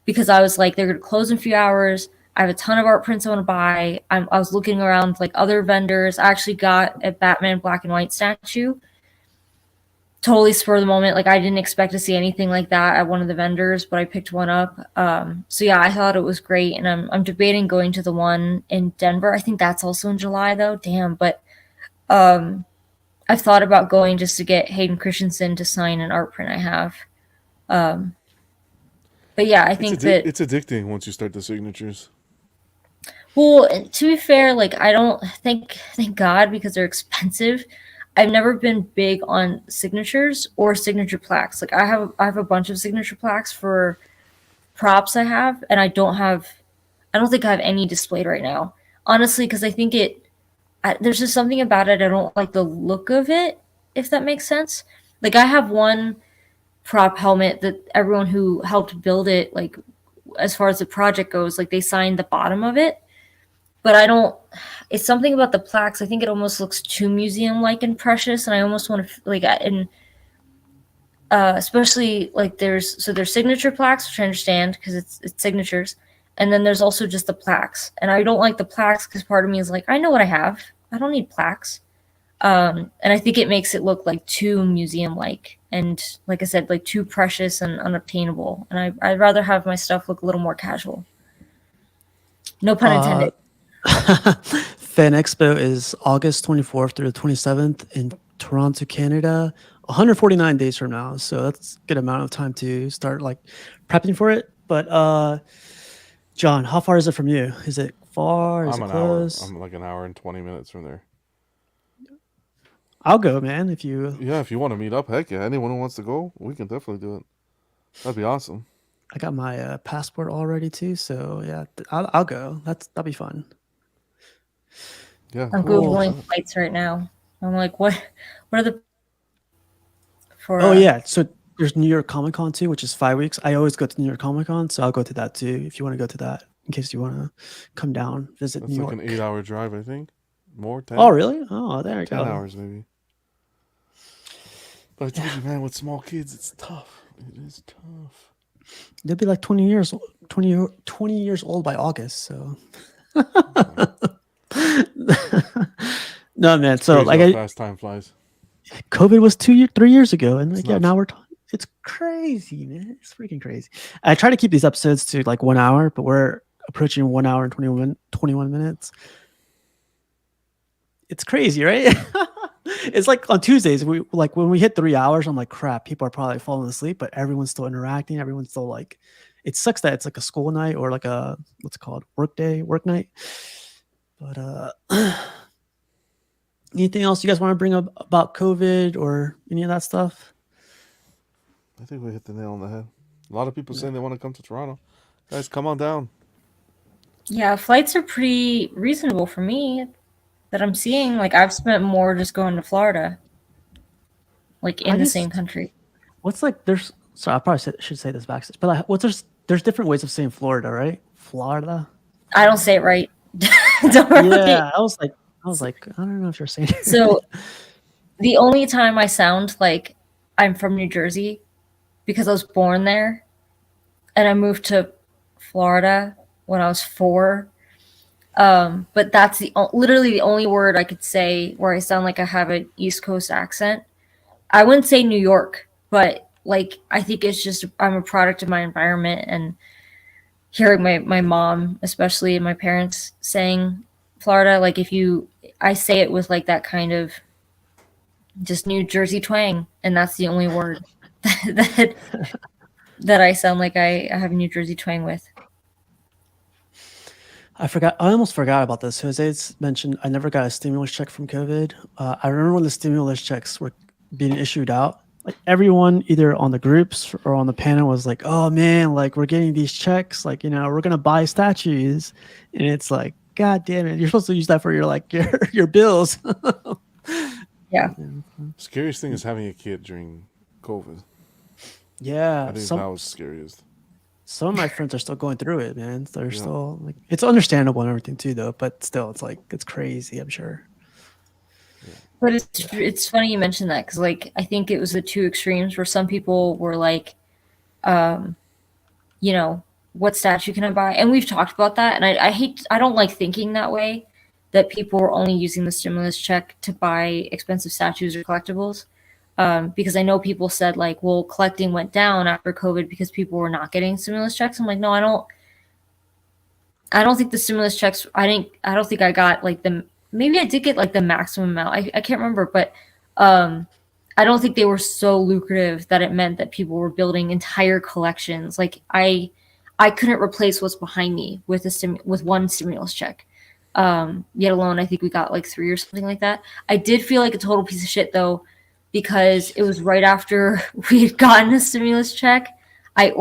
because I was like, they're going to close in a few hours. I have a ton of art prints I want to buy. I was looking around like other vendors. I actually got a Batman black and white statue. Totally spur of the moment. Like, I didn't expect to see anything like that at one of the vendors, but I picked one up. So yeah, I thought it was great. And I'm debating going to the one in Denver. I think that's also in July though. Damn. But, I've thought about going just to get Hayden Christensen to sign an art print I have. But yeah, I think that it's addicting once you start the signatures. Well, to be fair, like I don't thank God because they're expensive. I've never been big on signatures or signature plaques. Like I have a bunch of signature plaques for props I have, and I don't think I have any displayed right now. Honestly, because I think there's just something about it. I don't like the look of it, if that makes sense. Like I have one prop helmet that everyone who helped build it, like as far as the project goes, like they signed the bottom of it. But it's something about the plaques. I think it almost looks too museum-like and precious. And I almost want to like, especially like there's signature plaques, which I understand because it's signatures. And then there's also just the plaques. And I don't like the plaques because part of me is like, I know what I have. I don't need plaques. And I think it makes it look like too museum-like. And like I said, like too precious and unobtainable. And I'd rather have my stuff look a little more casual. No pun intended. Fan Expo is August 24th through the 27th in Toronto, Canada. 149 days from now, so that's a good amount of time to start like prepping for it. But John, how far is it from you? Is it far? Is I'm it an close? hour. I'm like an hour and 20 minutes from there. I'll go, man. If you, Yeah, if you want to meet up, heck yeah. Anyone who wants to go, we can definitely do it. That'd be awesome. I got my passport already too, so yeah, I'll go. That'll be fun. Yeah. I'm cool. Googling flights right now. I'm like, what are the for Oh yeah, so there's New York Comic Con too, which is 5 weeks. I always go to New York Comic Con, so I'll go to that too if you want to go to that. In case you want to come down, visit That's New like York. an 8-hour drive, I think. More? 10? Oh really? Oh, there you 10 go. hours maybe. But I told you, man, with small kids, it's tough. It is tough. They'll be like 20 years old by August. So no, man. So Crazy like how fast time flies. COVID was 3 years ago, and like It's yeah, nuts. now we're talking. It's crazy, man. It's freaking crazy. I try to keep these episodes to like 1 hour, but we're approaching 1 hour and 21 minutes. It's crazy, right? It's like on Tuesdays, we like when we hit 3 hours, I'm like, crap, people are probably falling asleep, but everyone's still interacting. Everyone's still like, it sucks that it's like a school night or like a what's it called, work night. But anything else you guys want to bring up about COVID or any of that stuff? I think we hit the nail on the head. A lot of people saying they want to come to Toronto. Guys, come on down. Yeah, flights are pretty reasonable for me that I'm seeing. Like I've spent more just going to Florida, like in the same country. What's like there's sorry, I probably should say this backstage, but like, what's there's different ways of saying Florida, right? Florida. I don't say it right. Don't worry. Yeah, I was like, I don't know if you're saying it. So the only time I sound like I'm from New Jersey because I was born there and I moved to Florida when I was 4. But that's literally the only word I could say where I sound like I have an East Coast accent. I wouldn't say New York, but like I think it's just I'm a product of my environment and hearing my mom, especially and my parents saying Florida, like I say it with like that kind of just New Jersey twang, and that's the only word that I sound like I have a New Jersey twang with. I almost forgot about this. Jose's mentioned I never got a stimulus check from COVID. I remember when the stimulus checks were being issued out, like everyone either on the groups or on the panel was like, oh man, like we're getting these checks, like, you know, we're going to buy statues. And it's like, God damn it. You're supposed to use that for your, like your bills. Yeah. Scariest thing is having a kid during COVID. Yeah. I think that was scariest. Some of my friends are still going through it, man. They're still like, it's understandable and everything too, though. But still, it's like it's crazy. I'm sure. But it's funny you mentioned that because like I think it was the two extremes where some people were like, you know, what statue can I buy? And we've talked about that, and I don't like thinking that way, that people were only using the stimulus check to buy expensive statues or collectibles. Because I know people said like, well, collecting went down after COVID because people were not getting stimulus checks. I'm like, no, I don't think the stimulus checks. I don't think I got like maybe I did get like the maximum amount. I can't remember, but I don't think they were so lucrative that it meant that people were building entire collections. Like I couldn't replace what's behind me with with one stimulus check. Yet alone, I think we got like 3 or something like that. I did feel like a total piece of shit though, because it was right after we had gotten a stimulus check. I'm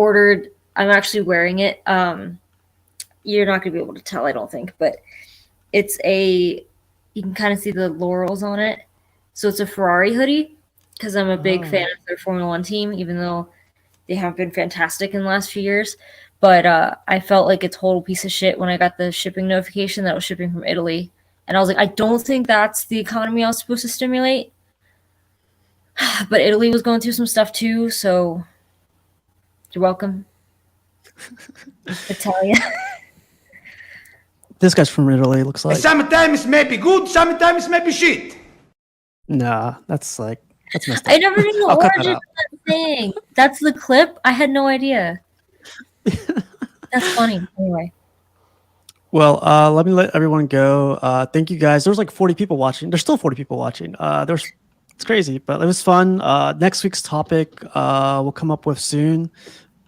actually wearing it. You're not going to be able to tell, I don't think, but you can kind of see the laurels on it. So it's a Ferrari hoodie because I'm a big fan of their Formula One team, even though they have been fantastic in the last few years. But I felt like a total piece of shit when I got the shipping notification that it was shipping from Italy. And I was like, I don't think that's the economy I was supposed to stimulate. But Italy was going through some stuff too, so you're welcome, Italia. This guy's from Italy. Looks like. Sometimes maybe good, sometimes maybe shit. Nah, that's messed up. I never knew the I'll cut that origin out. of that thing. That's the clip? I had no idea. That's funny. Anyway. Well, let me let everyone go. Thank you guys. There was like 40 people watching. There's still 40 people watching. It's crazy, but it was fun. Next week's topic we'll come up with soon.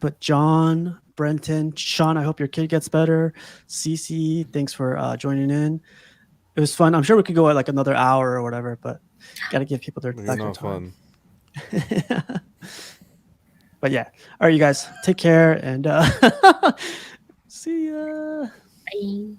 But John, Brenton, Sean, I hope your kid gets better. Cece, thanks for joining in. It was fun. I'm sure we could go at like another hour or whatever, but got to give people their You're back their not time. fun. But yeah, all right, you guys, take care and see ya. Bye.